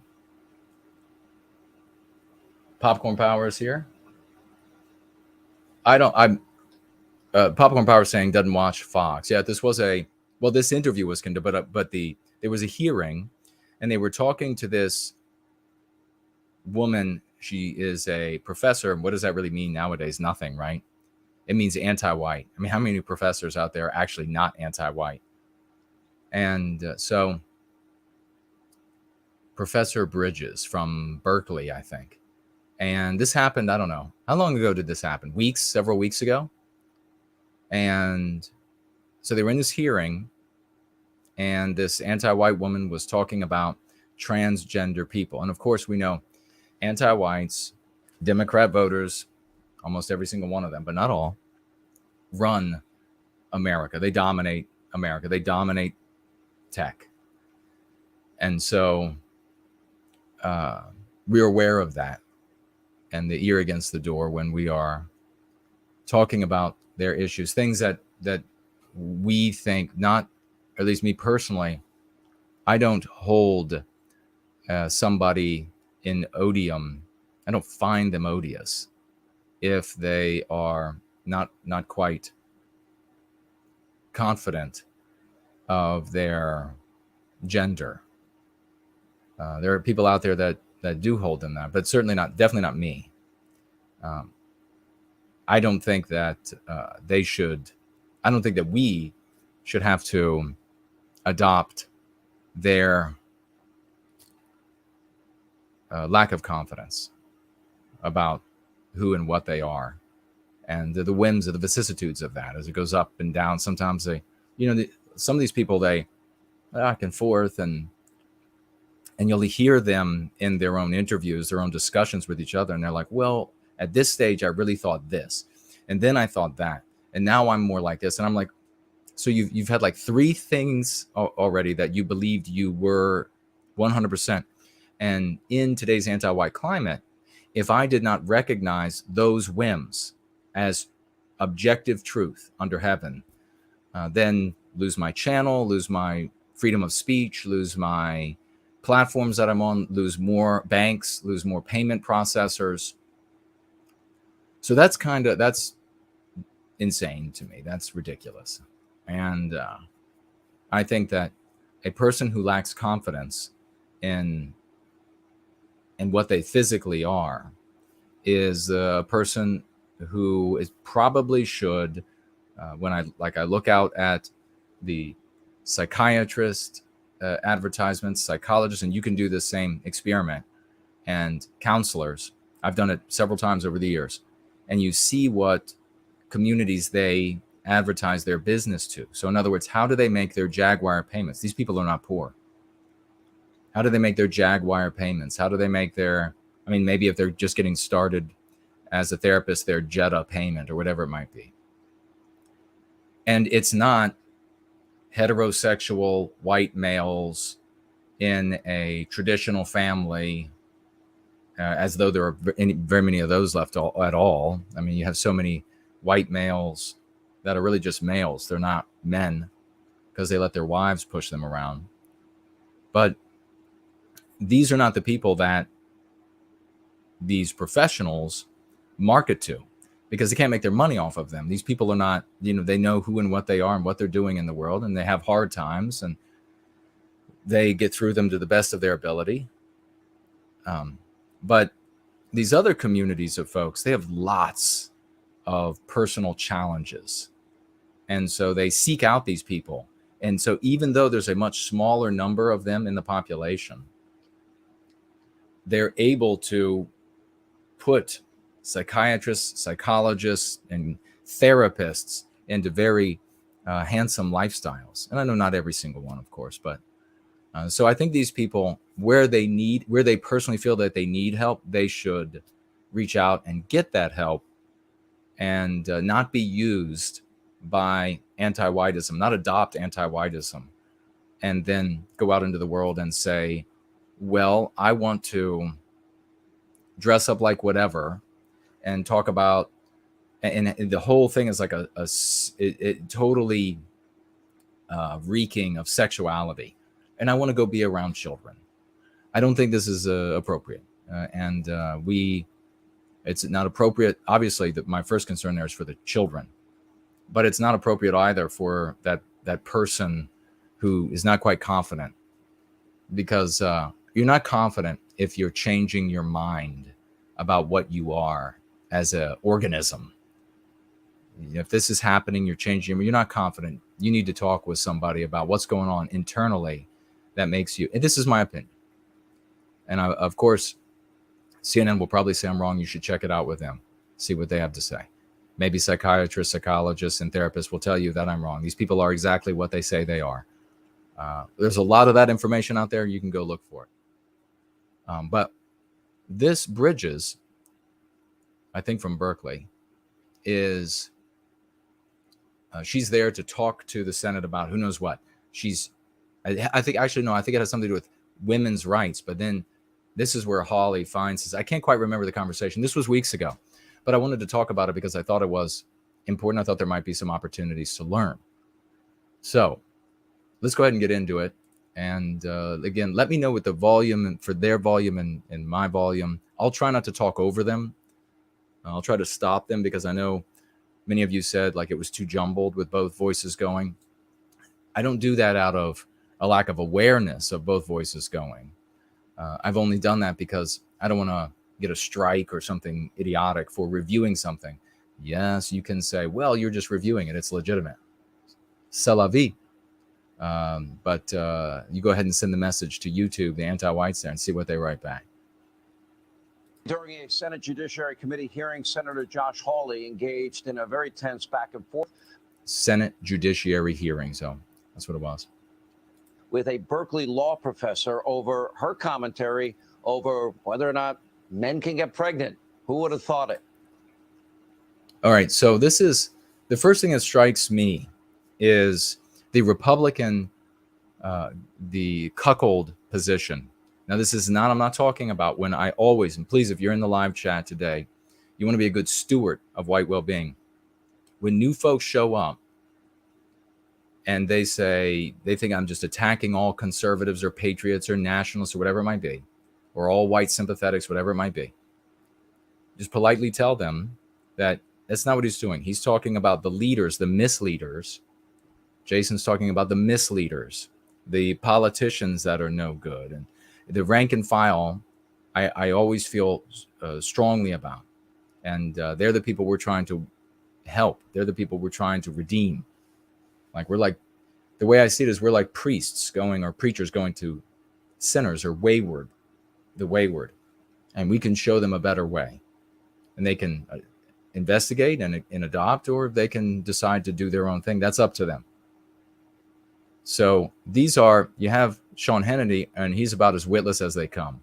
Popcorn Power is here. Popcorn Power saying doesn't watch Fox. Yeah, this interview was conducted, but there was a hearing, and they were talking to this woman. She is a professor. What does that really mean nowadays? Nothing, right? It means anti-white. I mean, how many professors out there are actually not anti-white? And so Professor Bridges from Berkeley, I think. And this happened, I don't know. How long ago did this happen? Several weeks ago? And so they were in this hearing, and this anti-white woman was talking about transgender people. And of course, we know anti-whites, Democrat voters, almost every single one of them, but not all, run America. They dominate America. They dominate tech. And so we're aware of that and the ear against the door when we are talking about their issues, things that we think, not, at least me personally, I don't hold somebody in odium. I don't find them odious if they are not quite confident of their gender. There are people out there that do hold them that, but definitely not me. I don't think that I don't think that we should have to adopt their lack of confidence about who and what they are, and the whims of the vicissitudes of that as it goes up and down. Sometimes some of these people, they back and forth, and you'll hear them in their own interviews, their own discussions with each other, and they're like, well, at this stage, I really thought this, and then I thought that, and now I'm more like this. And I'm like, so you've had like 3 things already that you believed you were 100%. And in today's anti-white climate, if I did not recognize those whims as objective truth under heaven, then lose my channel, lose my freedom of speech, lose my platforms that I'm on, lose more banks, lose more payment processors. So that's insane to me. That's ridiculous. And I think that a person who lacks confidence in what they physically are is a person who is probably should, when I look out at the psychiatrist advertisements, psychologists, and you can do the same experiment, and counselors. I've done it several times over the years, and you see what communities they advertise their business to. So in other words, how do they make their Jaguar payments? These people are not poor. How do they make their Jaguar payments? How do they make maybe if they're just getting started as a therapist, their Jetta payment or whatever it might be. And it's not heterosexual white males in a traditional family, as though there are very many of those left at all. I mean, you have so many white males that are really just males. They're not men because they let their wives push them around. But these are not the people that these professionals market to, because they can't make their money off of them. These people are not, they know who and what they are and what they're doing in the world, and they have hard times, and they get through them to the best of their ability. But these other communities of folks, they have lots of personal challenges. And so they seek out these people. And so even though there's a much smaller number of them in the population, they're able to put psychiatrists, psychologists, and therapists into very handsome lifestyles. And I know not every single one, of course, but so I think these people, where they personally feel that they need help, they should reach out and get that help, and not be used by anti-whiteism, not adopt anti-whiteism, and then go out into the world and say, well, I want to dress up like whatever and talk about, and the whole thing is like it totally reeking of sexuality. And I want to go be around children. I don't think this is appropriate. It's not appropriate. Obviously, my first concern there is for the children, but it's not appropriate either for that person who is not quite confident, because you're not confident if you're changing your mind about what you are as an organism. If this is happening, you're changing, you're not confident. You need to talk with somebody about what's going on internally that makes you, and this is my opinion. And of course, CNN will probably say I'm wrong. You should check it out with them, see what they have to say. Maybe psychiatrists, psychologists, and therapists will tell you that I'm wrong. These people are exactly what they say they are. There's a lot of that information out there. You can go look for it. But this Bridges, I think from Berkeley, is she's there to talk to the Senate about who knows what. I think it has something to do with women's rights. But then this is where Hawley finds his, I can't quite remember the conversation. This was weeks ago, but I wanted to talk about it because I thought it was important. I thought there might be some opportunities to learn. So let's go ahead and get into it. And again, let me know with the volume for their volume and my volume. I'll try not to talk over them. I'll try to stop them, because I know many of you said like it was too jumbled with both voices going. I don't do that out of a lack of awareness of both voices going. I've only done that because I don't want to get a strike or something idiotic for reviewing something. Yes, you can say, well, you're just reviewing it. It's legitimate. C'est la vie. But you go ahead and send the message to YouTube, the anti-whites there, and see what they write back. During a Senate Judiciary Committee hearing, Senator Josh Hawley engaged in a very tense back and forth. Senate Judiciary hearing, so that's what it was. With a Berkeley law professor over her commentary over whether or not men can get pregnant. Who would have thought it? All right, so this is the first thing that strikes me is the Republican, the cuckold position. Now, this is not, I'm not talking about when I always, and please, if you're in the live chat today, you want to be a good steward of white well-being. When new folks show up and they say, they think I'm just attacking all conservatives or patriots or nationalists or whatever it might be, or all white sympathetics, whatever it might be, just politely tell them that that's not what he's doing. He's talking about the leaders, the misleaders. Jason's talking about the misleaders, the politicians that are no good. And the rank and file, I always feel strongly about. And they're the people we're trying to help. They're the people we're trying to redeem. Like we're like, the way I see it is we're like priests going, or preachers going to sinners or the wayward. And we can show them a better way. And they can investigate and adopt, or they can decide to do their own thing. That's up to them. So these are, you have Sean Hannity, and he's about as witless as they come.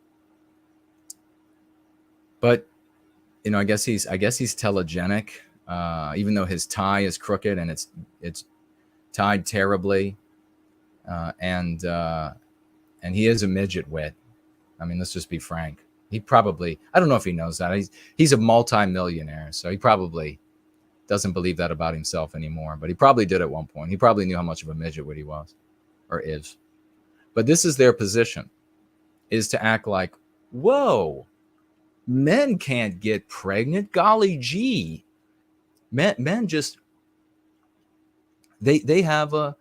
But, you know, I guess he's telegenic, even though his tie is crooked and it's tied terribly. And he is a midget wit. I mean, let's just be frank. He probably, I don't know if he knows that. He's a multi-millionaire, so he probably doesn't believe that about himself anymore. But he probably did at one point. He probably knew how much of a midget wit he was, or is. But this is their position, is to act like, whoa, Men can't get pregnant. Golly gee. Men just they have a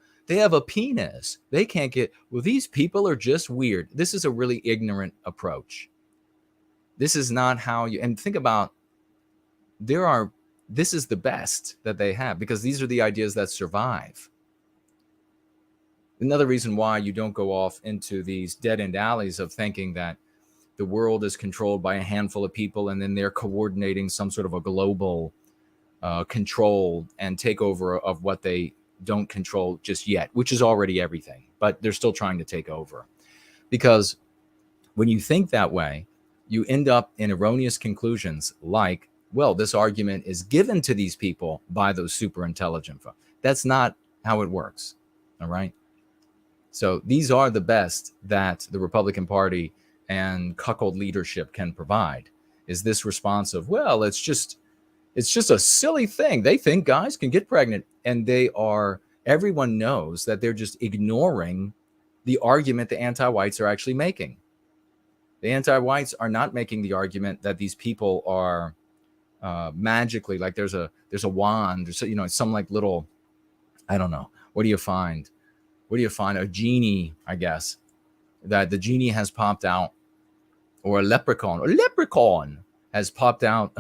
penis. They can't get, well, these people are just weird. This is a really ignorant approach. This is not how you, and think about, this is the best that they have because these are the ideas that survive. Another reason why you don't go off into these dead-end alleys of thinking that the world is controlled by a handful of people and then they're coordinating some sort of a global control and takeover of what they don't control just yet, which is already everything, but they're still trying to take over. Because when you think that way, you end up in erroneous conclusions like, well, this argument is given to these people by those super intelligent folks. That's not how it works. All right. So these are the best that the Republican Party and cuckold leadership can provide, is this response of, well, it's just a silly thing. They think guys can get pregnant, and everyone knows that they're just ignoring the argument the anti-whites are actually making. The anti-whites are not making the argument that these people are magically, like there's a wand, or some like little, I don't know. What do you find? A genie, I guess, that the genie has popped out, or a leprechaun. A leprechaun has popped out.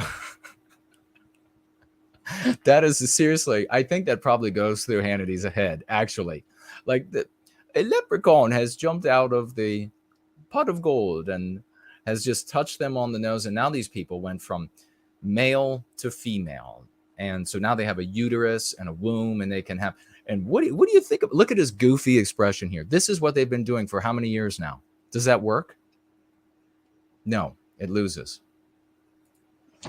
That is seriously, I think that probably goes through Hannity's head, actually. Like a leprechaun has jumped out of the pot of gold and has just touched them on the nose. And now these people went from male to female. And so now they have a uterus and a womb, and they can have, and what do you think of, look at his goofy expression here. This is what they've been doing for how many years now? Does that work? No, it loses.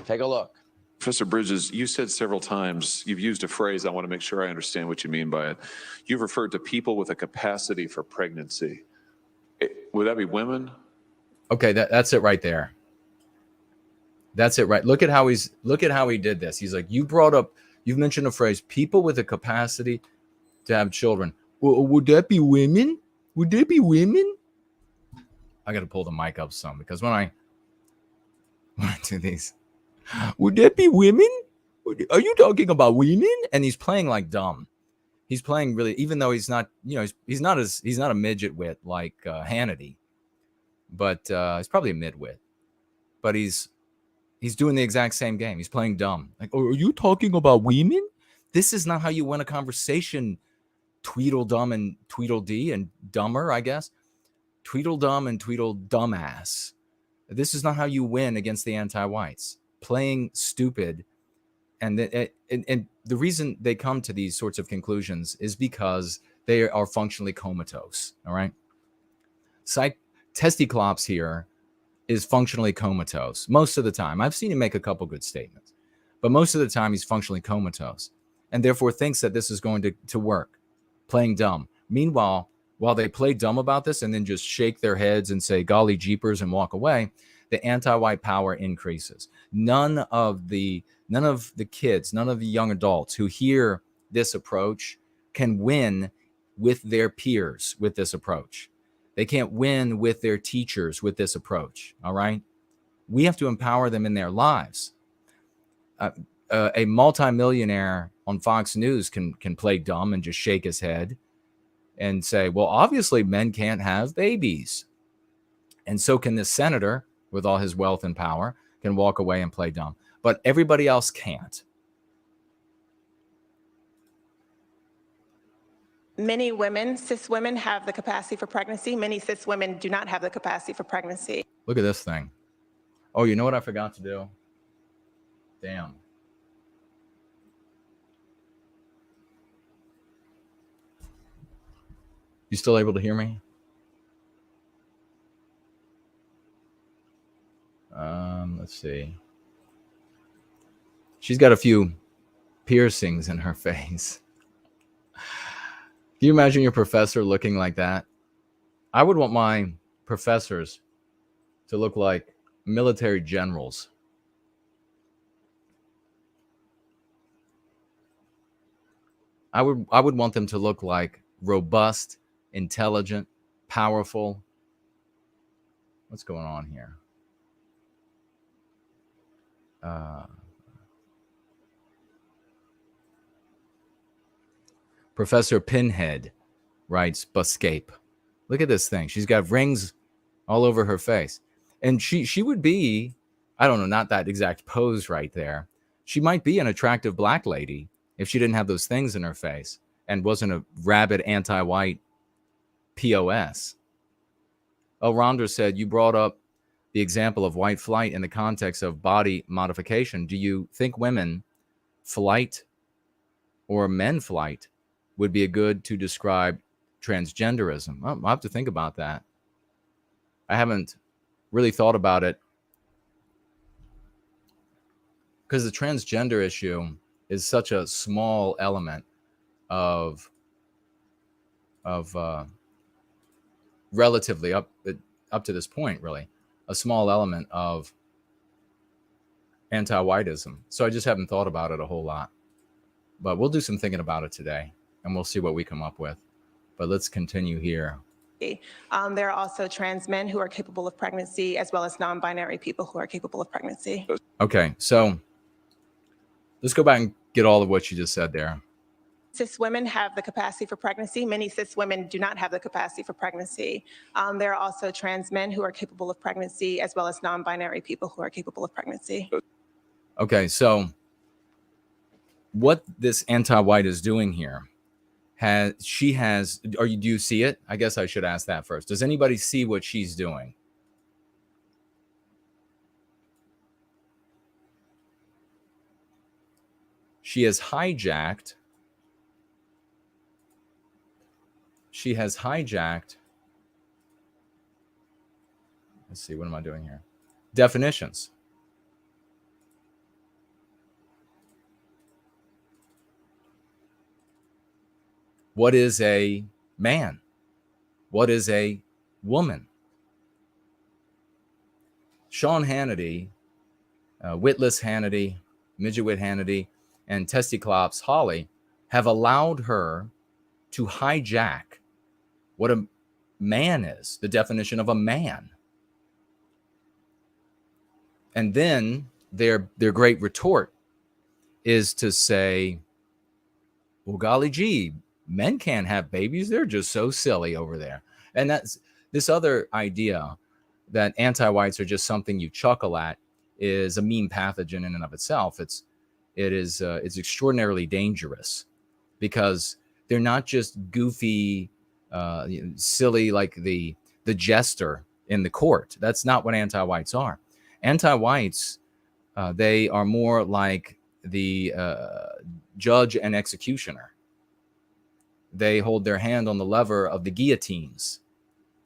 Take a look. Professor Bridges, you said several times, you've used a phrase, I want to make sure I understand what you mean by it. You've referred to people with a capacity for pregnancy. Would that be women? Okay, that's it right there. That's it, right? Look at how he did this. He's like, you've mentioned a phrase, people with a capacity to have children. Would that be women? Would they be women? I got to pull the mic up some, because when I do these, would that be women? Are you talking about women? And he's playing like dumb. He's playing really, even though he's not, he's not a midget wit like Hannity, but he's probably a midwit. But he's doing the exact same game. He's playing dumb. Like, oh, are you talking about women? This is not how you win a conversation. Tweedledum and Tweedledee and dumber, I guess. Tweedledum and Tweedledumbass. This is not how you win against the anti-whites. Playing stupid. And the reason they come to these sorts of conclusions is because they are functionally comatose. All right. Testi-Clopes here is functionally comatose most of the time. I've seen him make a couple good statements, but most of the time he's functionally comatose, and therefore thinks that this is going to work, playing dumb. Meanwhile, while they play dumb about this and then just shake their heads and say, golly jeepers, and walk away, the anti-white power increases. None of the kids, none of the young adults who hear this approach can win with their peers with this approach. They can't win with their teachers with this approach. All right. We have to empower them in their lives. A multimillionaire on Fox News can play dumb and just shake his head and say, well, obviously men can't have babies. And so can this senator with all his wealth and power can walk away and play dumb, but everybody else can't. Many women, cis women, have the capacity for pregnancy. Many cis women do not have the capacity for pregnancy. Look at this thing. Oh, you know what I forgot to do? Damn. You still able to hear me? Let's see. She's got a few piercings in her face. Can you imagine your professor looking like that? I would want my professors to look like military generals. I would want them to look like robust, intelligent, powerful. What's going on here? Professor Pinhead writes Buscape. Look at this thing. She's got rings all over her face. And she would be, I don't know, not that exact pose right there. She might be an attractive black lady if she didn't have those things in her face and wasn't a rabid anti-white POS. Rhonda said, you brought up the example of white flight in the context of body modification. Do you think women flight or men flight would be a good to describe transgenderism? I'll have to think about that. I haven't really thought about it because the transgender issue is such a small element of relatively up to this point, really, a small element of anti-whiteism. So I just haven't thought about it a whole lot. But we'll do some thinking about it today, and we'll see what we come up with. But let's continue here. There are also trans men who are capable of pregnancy, as well as non-binary people who are capable of pregnancy. Okay, so let's go back and get all of what you just said there. Cis women have the capacity for pregnancy. Many cis women do not have the capacity for pregnancy. There are also trans men who are capable of pregnancy, as well as non-binary people who are capable of pregnancy. Okay, so what this anti-white is doing here, do you see it? I guess I should ask that first. Does anybody see what she's doing? She has hijacked let's see, what am I doing here? Definitions. What is a man? What is a woman? Sean Hannity, Witless Hannity, Midgetwit Hannity, and Testi-Clopes Hawley have allowed her to hijack what a man is, the definition of a man. And then their great retort is to say, well, golly gee, men can't have babies. They're just so silly over there. And that's this other idea that anti-whites are just something you chuckle at is a mean pathogen in and of itself. It's extraordinarily dangerous because they're not just goofy, silly like the jester in the court. That's not what anti-whites are. Anti-whites, they are more like the judge and executioner. They hold their hand on the lever of the guillotines.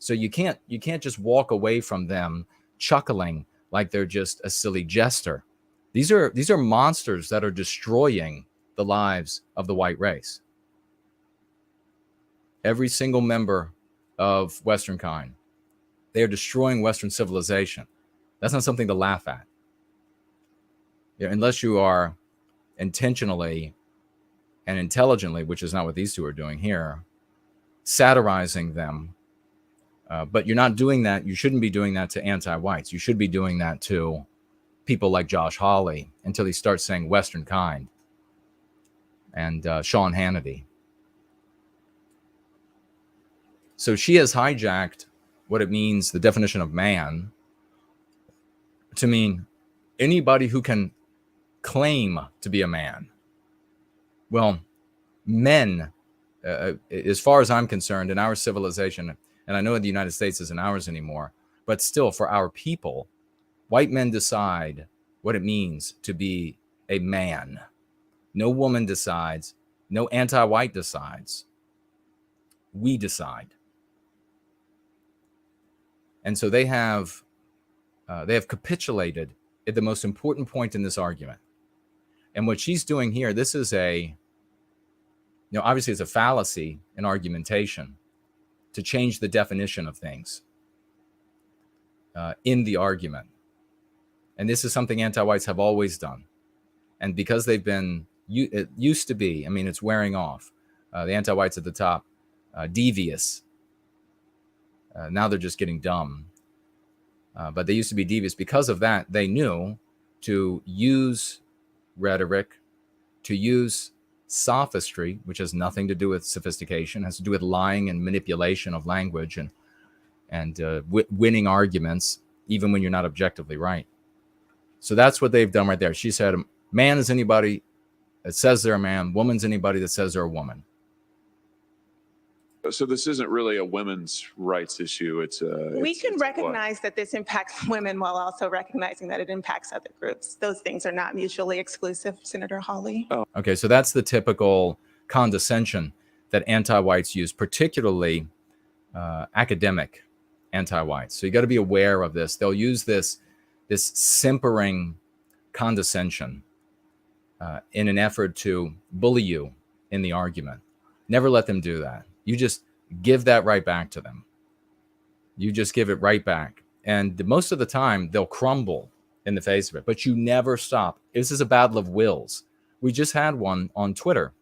So you can't just walk away from them chuckling like they're just a silly jester. These are monsters that are destroying the lives of the white race. Every single member of Western kind. They are destroying Western civilization. That's not something to laugh at. Unless you are intentionally and intelligently, which is not what these two are doing here, satirizing them. But you're not doing that. You shouldn't be doing that to anti-whites. You should be doing that to people like Josh Hawley until he starts saying Western kind and Sean Hannity. So she has hijacked what it means, the definition of man, to mean anybody who can claim to be a man. Well, men, as far as I'm concerned, in our civilization, and I know the United States isn't ours anymore, but still for our people, white men decide what it means to be a man. No woman decides. No anti-white decides. We decide. And so they have capitulated at the most important point in this argument. And what she's doing here, this is obviously it's a fallacy in argumentation to change the definition of things in the argument. And this is something anti-whites have always done. And because they've been, it used to be, it's wearing off. The anti-whites at the top, devious. Now they're just getting dumb. But they used to be devious. Because of that, they knew to use rhetoric, to use sophistry, which has nothing to do with sophistication, has to do with lying and manipulation of language and winning arguments, even when you're not objectively right. So that's what they've done right there. She said, man is anybody that says they're a man, woman's anybody that says they're a woman. So this isn't really a women's rights issue. We can recognize that this impacts women while also recognizing that it impacts other groups. Those things are not mutually exclusive, Senator Hawley. Oh. Okay, so that's the typical condescension that anti-whites use, particularly academic anti-whites. So you got to be aware of this. They'll use this simpering condescension in an effort to bully you in the argument. Never let them do that. You just give that right back to them. You just give it right back. And most of the time, they'll crumble in the face of it. But you never stop. This is a battle of wills. We just had one on Twitter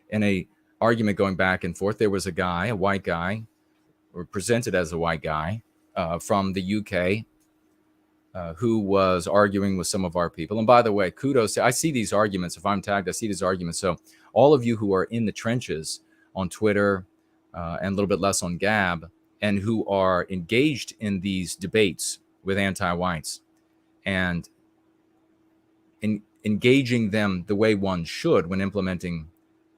in a argument going back and forth. There was a guy, a white guy, or presented as a white guy from the UK who was arguing with some of our people. And by the way, kudos. I see these arguments. If I'm tagged, I see these arguments. So all of you who are in the trenches on Twitter and a little bit less on Gab, and who are engaged in these debates with anti-whites and engaging them the way one should when implementing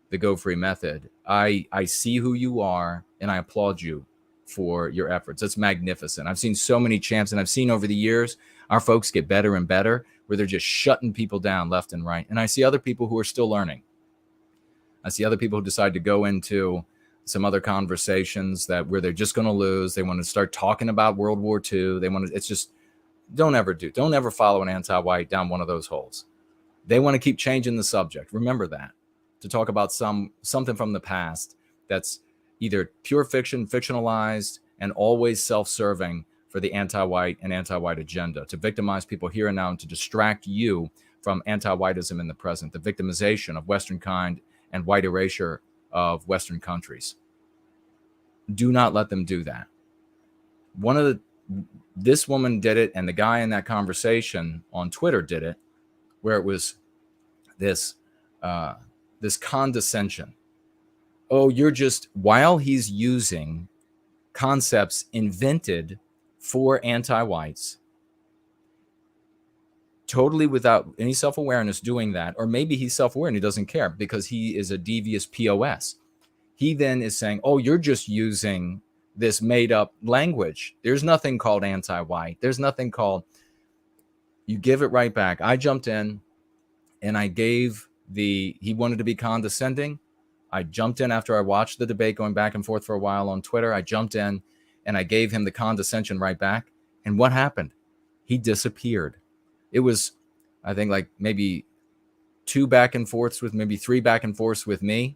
the Go Free method. I see who you are, and I applaud you for your efforts. That's magnificent. I've seen so many champs, and I've seen over the years our folks get better and better, where they're just shutting people down left and right. And I see other people who are still learning. I see other people who decide to go into some other conversations where they're just going to lose. They want to start talking about World War II. It's just, don't ever follow an anti-white down one of those holes. They want to keep changing the subject. Remember that, to talk about something from the past that's either pure fiction, fictionalized, and always self-serving for the anti-white and anti-white agenda, to victimize people here and now and to distract you from anti-whiteism in the present, the victimization of Western kind and white erasure of Western countries. Do not let them do that. This woman did it, and the guy in that conversation on Twitter did it, where it was this condescension. Oh, while he's using concepts invented for anti-whites, totally without any self-awareness doing that, or maybe he's self-aware and he doesn't care because he is a devious POS. He then is saying, oh, you're just using this made-up language. There's nothing called anti-white. There's nothing called... You give it right back. I jumped in and I gave he wanted to be condescending. I jumped in after I watched the debate going back and forth for a while on Twitter. I jumped in and I gave him the condescension right back. And what happened? He disappeared. It was, I think, like maybe 2 back and forths with maybe 3 back and forths with me.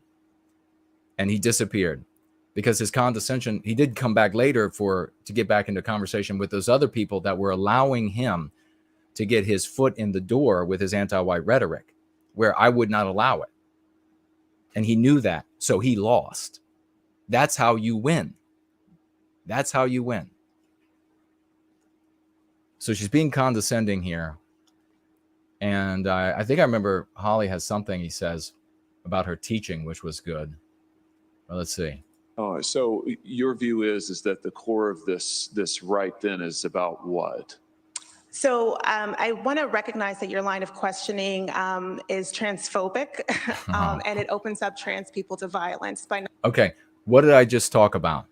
And he disappeared because his condescension, he did come back later to get back into conversation with those other people that were allowing him to get his foot in the door with his anti-white rhetoric, where I would not allow it. And he knew that, so he lost. That's how you win. That's how you win. So she's being condescending here. And I think I remember Hawley has something he says about her teaching, which was good. Well, let's see. Oh, so your view is that the core of this right then is about what? So I want to recognize that your line of questioning is transphobic, and it opens up trans people to violence. Okay, what did I just talk about?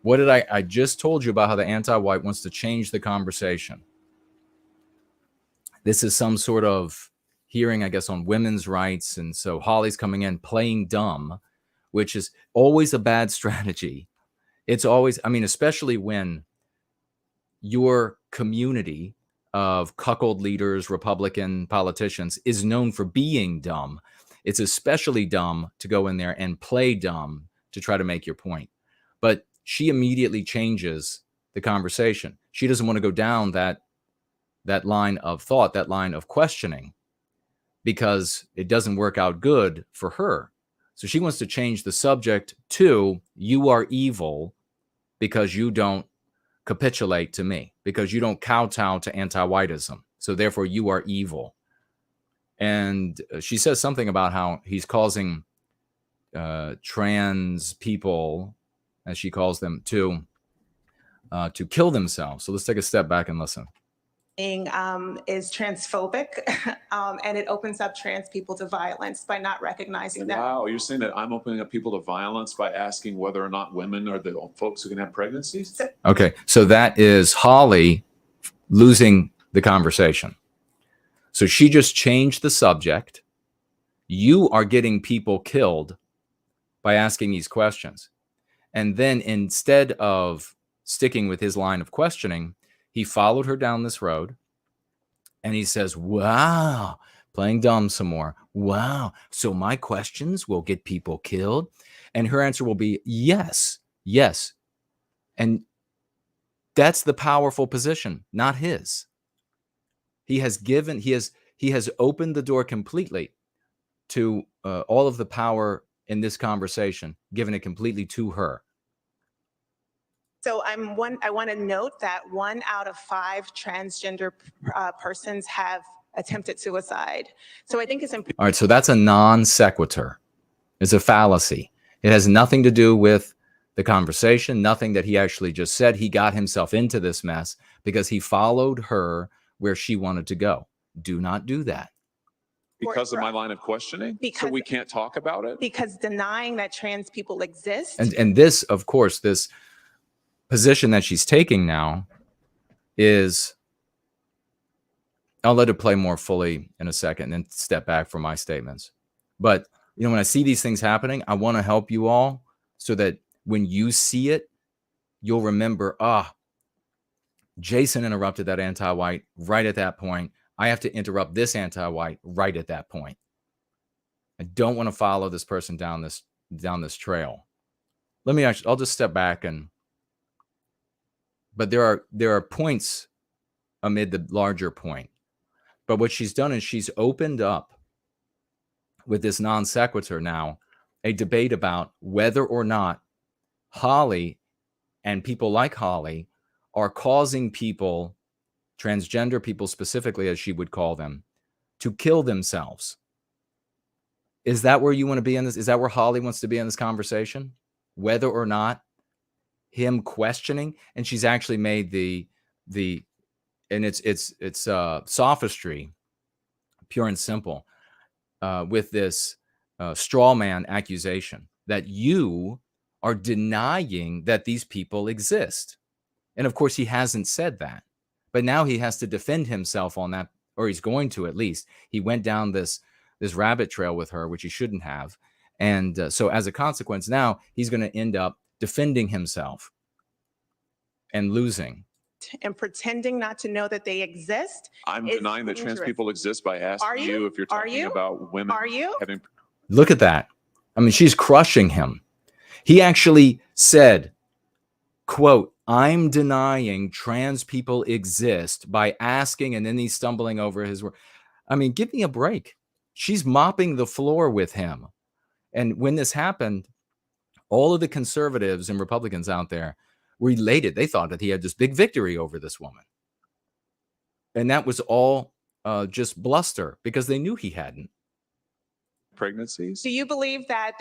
What did I just told you about how the anti-white wants to change the conversation. This is some sort of hearing, I guess, on women's rights. And so Hawley's coming in playing dumb, which is always a bad strategy. It's always, I mean, especially when your community of cuckold leaders, Republican politicians, is known for being dumb. It's especially dumb to go in there and play dumb to try to make your point. But she immediately changes the conversation. She doesn't want to go down that line of thought, that line of questioning, because it doesn't work out good for her. So she wants to change the subject to, you are evil because you don't capitulate to me, because you don't kowtow to anti-whiteism. So So therefore you are evil. And she says something about how he's causing trans people, as she calls them, to kill themselves. So let's take a step back and listen. Is transphobic, and it opens up trans people to violence by not recognizing that. Wow, you're saying that I'm opening up people to violence by asking whether or not women are the folks who can have pregnancies? Okay, so that is Hawley losing the conversation. So she just changed the subject. You are getting people killed by asking these questions. And then instead of sticking with his line of questioning, he followed her down this road and he says, wow, playing dumb some more. Wow. So my questions will get people killed. And her answer will be yes, yes. And that's the powerful position, not his. He has opened the door completely to all of the power in this conversation, given it completely to her. So I want to note that 1 out of 5 transgender persons have attempted suicide. So I think it's important. All right, so that's a non sequitur. It's a fallacy. It has nothing to do with the conversation, nothing that he actually just said. He got himself into this mess because he followed her where she wanted to go. Do not do that. Because of my line of questioning? So we can't talk about it? Because denying that trans people exist. And this, of course, this position that she's taking now is, I'll let it play more fully in a second and then step back from my statements. But, you know, when I see these things happening, I want to help you all so that when you see it, you'll remember, Jason interrupted that anti-white right at that point. I have to interrupt this anti-white right at that point. I don't want to follow this person down this trail. I'll just step back but there are points amid the larger point. But what she's done is she's opened up with this non sequitur now a debate about whether or not Hawley and people like Hawley are causing people, transgender people specifically, as she would call them, to kill themselves. Is that where you want to be in this? Is that where Hawley wants to be in this conversation? Whether or not him questioning, and she's actually made and it's sophistry, pure and simple, with this straw man accusation that you are denying that these people exist. And of course, he hasn't said that, but now he has to defend himself on that, or he's going to at least. He went down this rabbit trail with her, which he shouldn't have. And so as a consequence, now he's going to end up defending himself and losing. And pretending not to know that they exist. I'm denying that trans people exist by asking you if you're talking about women having. Look at that. I mean, she's crushing him. He actually said, quote, I'm denying trans people exist by asking, and then he's stumbling over his word. I mean, give me a break. She's mopping the floor with him. And when this happened, all of the conservatives and Republicans out there were elated. They thought that he had this big victory over this woman. And that was all just bluster because they knew he hadn't. Pregnancies? Do you believe that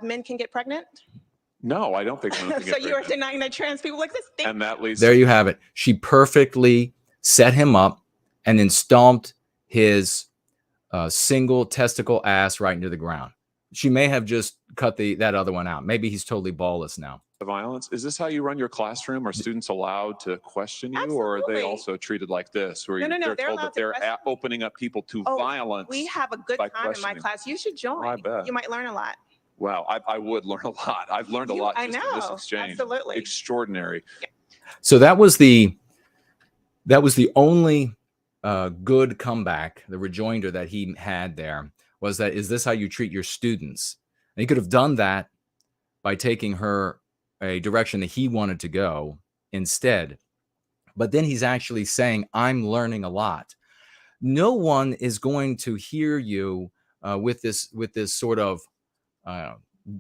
men can get pregnant? No, I don't think women can get pregnant. So you are denying that trans people exist? And that leads. There you have it. She perfectly set him up and then stomped his single testicle ass right into the ground. She may have just cut that other one out. Maybe he's totally ballless now. Violence. Is this how you run your classroom? Are students allowed to question you? Absolutely. Or are they also treated like this? Where No. they're told that they're opening up people to violence? We have a good time in my class. You should join. I bet. You might learn a lot. Wow, I would learn a lot. I've learned a lot just in this exchange. Absolutely. Extraordinary. Yeah. So that was the only good comeback, the rejoinder that he had there was that, is this how you treat your students? And he could have done that by taking her a direction that he wanted to go instead. But then he's actually saying, I'm learning a lot. No one is going to hear you with this sort of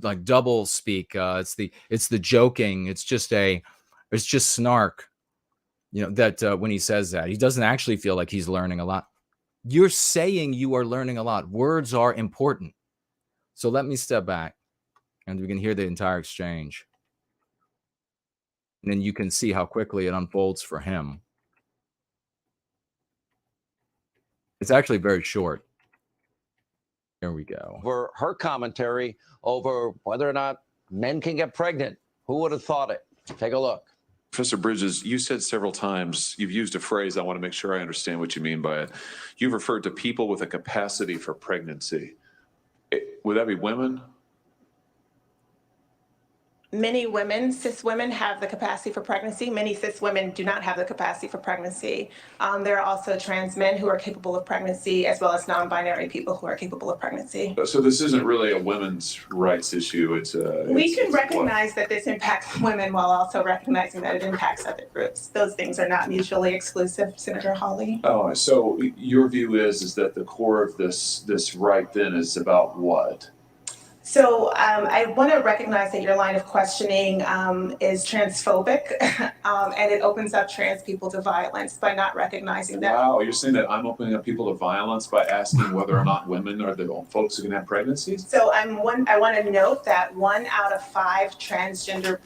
like double speak. It's the joking. It's just snark. You know, that when he says that, he doesn't actually feel like he's learning a lot. You're saying you are learning a lot. Words are important. So let me step back and we can hear the entire exchange. And then you can see how quickly it unfolds for him. It's actually very short. Here we go. For her commentary over whether or not men can get pregnant. Who would have thought it? Take a look. Professor Bridges, you said several times, you've used a phrase, I want to make sure I understand what you mean by it. You've referred to people with a capacity for pregnancy. Would that be women? Many women, cis women, have the capacity for pregnancy. Many cis women do not have the capacity for pregnancy. There are also trans men who are capable of pregnancy, as well as non-binary people who are capable of pregnancy. So this isn't really a women's rights issue. We can recognize that this impacts women while also recognizing that it impacts other groups. Those things are not mutually exclusive, Senator Hawley. Oh, so your view is that the core of this right then is about what? So I want to recognize that your line of questioning is transphobic, and it opens up trans people to violence by not recognizing that. Wow, you're saying that I'm opening up people to violence by asking whether or not women are the folks who can have pregnancies? So I want to note that 1 out of 5 transgender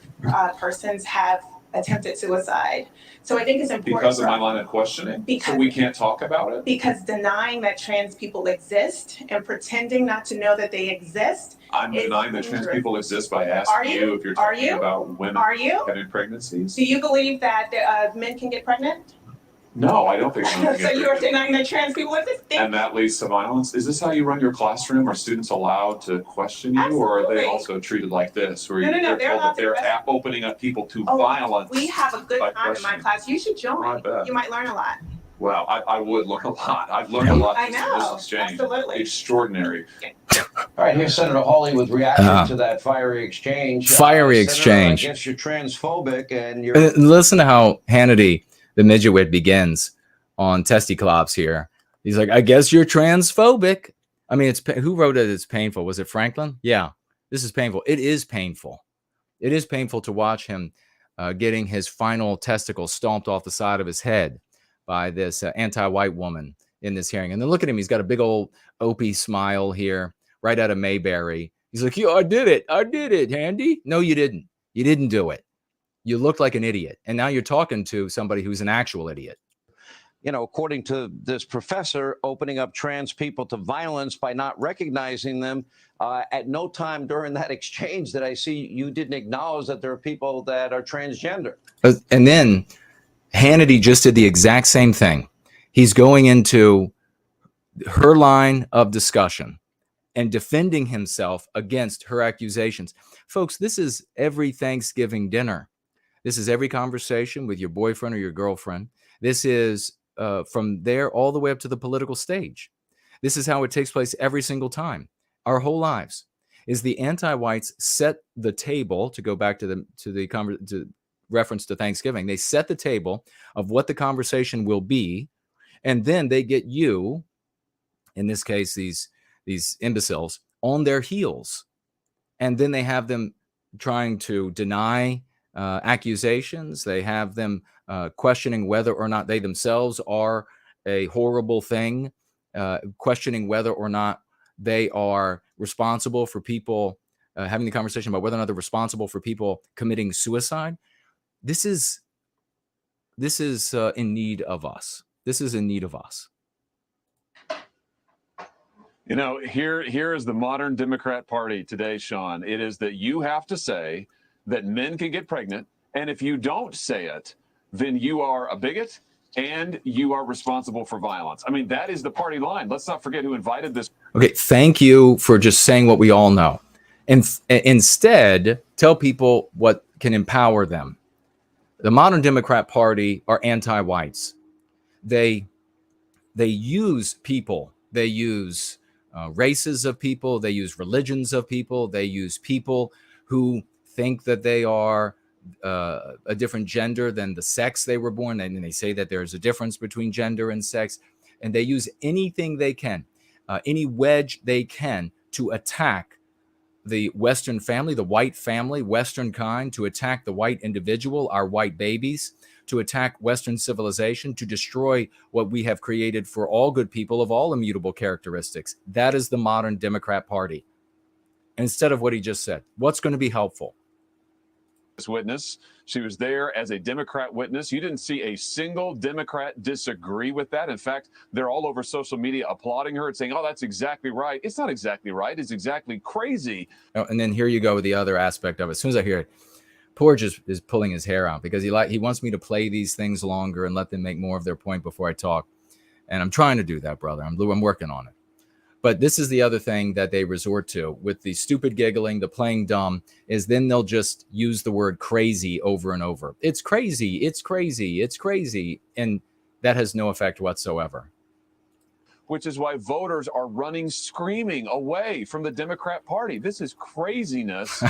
persons have attempted suicide. So I think it's important. Because of my line of questioning? So we can't talk about it? Because denying that trans people exist and pretending not to know that they exist. I'm denying that trans people exist by asking you if you're talking about women having pregnancies. Do you believe that men can get pregnant? No, I don't think so. So you are denying that trans people exist? And that leads to violence. Is this how you run your classroom? Are students allowed to question you? Absolutely. Or are they also treated like this? Where No, they're told that they're opening up people to violence? We have a good time in my class. You should join. I bet. You might learn a lot. Wow, I would learn a lot. I've learned a lot I know, from this exchange. absolutely. Extraordinary. All right, here's Senator Hawley with reaction to that fiery exchange. Fiery Senator, exchange. I guess you're transphobic and you're... Listen to how Hannity, the midget, begins on Testi-Clopes here. He's like, I guess you're transphobic. I mean, who wrote it? It's painful. Was it Franklin? Yeah, this is painful. It is painful. It is painful to watch him getting his final testicle stomped off the side of his head by this anti-white woman in this hearing. And then look at him. He's got a big old Opie smile here, right out of Mayberry. He's like, yeah, I did it. I did it, Handy. No, you didn't. You didn't do it. You looked like an idiot. And now you're talking to somebody who's an actual idiot. You know, according to this professor, opening up trans people to violence by not recognizing them. At no time during that exchange that I see you didn't acknowledge that there are people that are transgender. And then Hannity just did the exact same thing. He's going into her line of discussion and defending himself against her accusations. Folks, this is every Thanksgiving dinner. This is every conversation with your boyfriend or your girlfriend. This is from there all the way up to the political stage. This is how it takes place every single time. Our whole lives is the anti-whites set the table, to go back to reference to Thanksgiving. They set the table of what the conversation will be, and then they get you, in this case, these imbeciles, on their heels. And then they have them trying to deny accusations. They have them questioning whether or not they themselves are a horrible thing, questioning whether or not they are responsible for people, having the conversation about whether or not they're responsible for people committing suicide. This is in need of us. This is in need of us. You know, here is the modern Democrat Party today, Sean. It is that you have to say that men can get pregnant, and if you don't say it, then you are a bigot and you are responsible for violence. I mean, that is the party line. Let's not forget who invited this. Okay, thank you for just saying what we all know. And instead, tell people what can empower them. The modern Democrat Party are anti-whites. They use people. They use races of people. They use religions of people. They use people who think that they are a different gender than the sex they were born. And they say that there's a difference between gender and sex. And they use anything they can, any wedge they can, to attack the Western family, the white family, Western kind, to attack the white individual, our white babies, to attack Western civilization, to destroy what we have created for all good people of all immutable characteristics. That is the modern Democrat Party. Instead of what he just said, what's going to be helpful? Witness. She was there as a Democrat witness. You didn't see a single Democrat disagree with that. In fact, they're all over social media applauding her and saying, oh, that's exactly right. It's not exactly right. It's exactly crazy. Oh, and then here you go with the other aspect of it. As soon as I hear it, Porge is pulling his hair out because he wants me to play these things longer and let them make more of their point before I talk. And I'm trying to do that, brother. I'm working on it. But this is the other thing that they resort to with the stupid giggling, the playing dumb, is then they'll just use the word crazy over and over. It's crazy. It's crazy. It's crazy. And that has no effect whatsoever. Which is why voters are running screaming away from the Democrat Party. This is craziness.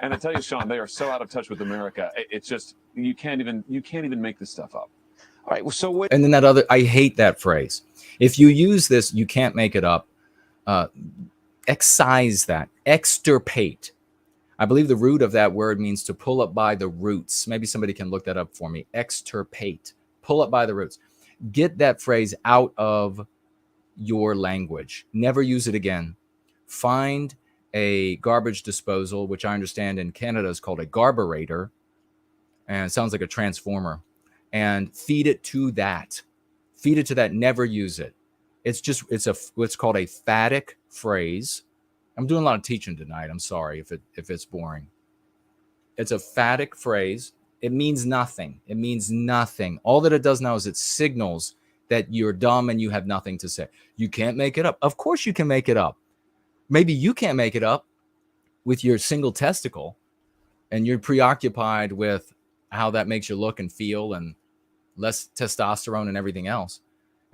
And I tell you, Sean, they are so out of touch with America. It's just, you can't even make this stuff up. All right. So and then I hate that phrase. If you use this, you can't make it up. Excise that, extirpate. I believe the root of that word means to pull up by the roots. Maybe somebody can look that up for me. Extirpate, pull up by the roots. Get that phrase out of your language. Never use it again. Find a garbage disposal, which I understand in Canada is called a garburator, and it sounds like a transformer, and feed it to that. Feed it to that. Never use it. It's what's called a phatic phrase. I'm doing a lot of teaching tonight. I'm sorry if it's boring. It's a phatic phrase. It means nothing. It means nothing. All that it does now is it signals that you're dumb and you have nothing to say. You can't make it up. Of course you can make it up. Maybe you can't make it up with your single testicle and you're preoccupied with how that makes you look and feel and less testosterone and everything else.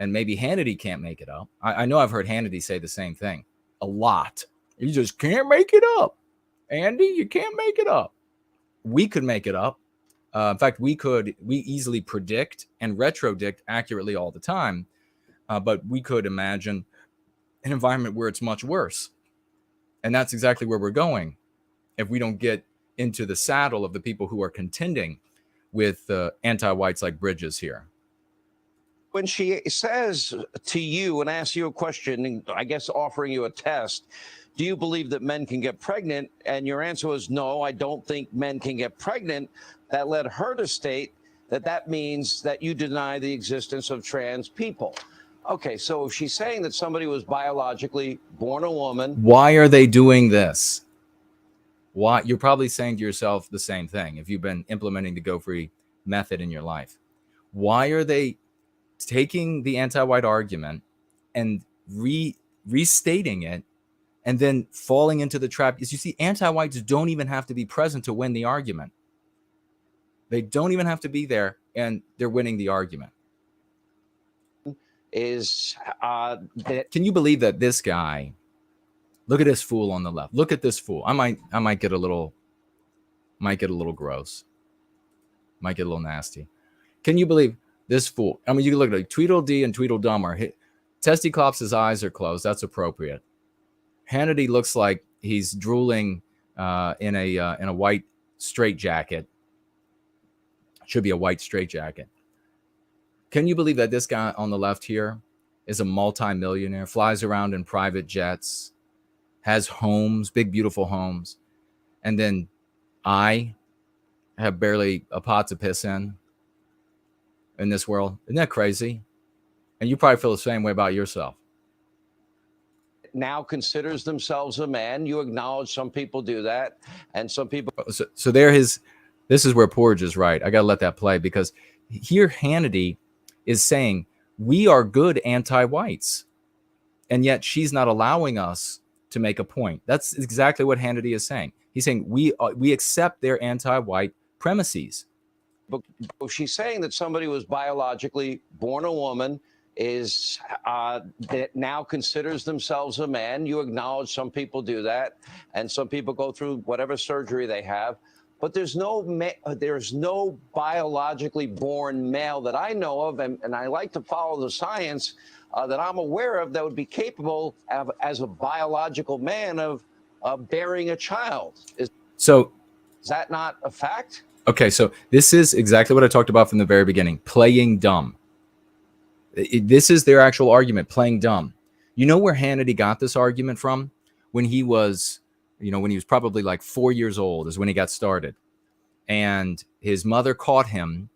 And maybe Hannity can't make it up. I know I've heard Hannity say the same thing a lot. You just can't make it up. Andy, you can't make it up. We could make it up. In fact, we easily predict and retrodict accurately all the time. But we could imagine an environment where it's much worse. And that's exactly where we're going if we don't get into the saddle of the people who are contending with anti-whites like Bridges here. When she says to you and asks you a question, I guess offering you a test, do you believe that men can get pregnant? And your answer was, no, I don't think men can get pregnant. That led her to state that means that you deny the existence of trans people. Okay, so if she's saying that somebody was biologically born a woman. Why are they doing this? Why? You're probably saying to yourself the same thing if you've been implementing the Go Free method in your life. Why are they taking the anti-white argument and restating it and then falling into the trap? Is you see, anti-whites don't even have to be present to win the argument. They don't even have to be there, and they're winning the argument. Can you believe that this guy? Look at this fool on the left. Look at this fool. I might get a little gross. Might get a little nasty. Can you believe this fool? I mean, you can look at like Tweedledee and Tweedledum are hit. Testi-Clopes' eyes are closed. That's appropriate. Hannity looks like he's drooling in a white straitjacket. Should be a white straitjacket. Can you believe that this guy on the left here is a multimillionaire, flies around in private jets, has homes, big, beautiful homes, and then I have barely a pot to piss in this world? Isn't that crazy? And you probably feel the same way about yourself. Now considers themselves a man. You acknowledge some people do that, and some people. So this is where Porge is right. I got to let that play because here Hannity is saying we are good anti-whites, and yet she's not allowing us to make a point. That's exactly what Hannity is saying. He's saying we accept their anti-white premises. But she's saying that somebody was biologically born a woman that now considers themselves a man. You acknowledge some people do that, and some people go through whatever surgery they have. But there's no biologically born male that I know of, and I like to follow the science that I'm aware of that would be capable of, as a biological man, of bearing a child. Is that not a fact? Okay, so this is exactly what I talked about from the very beginning, playing dumb. This is their actual argument, playing dumb. You know where Hannity got this argument from? When he was, when he was probably like 4 years old is when he got started. And his mother caught him,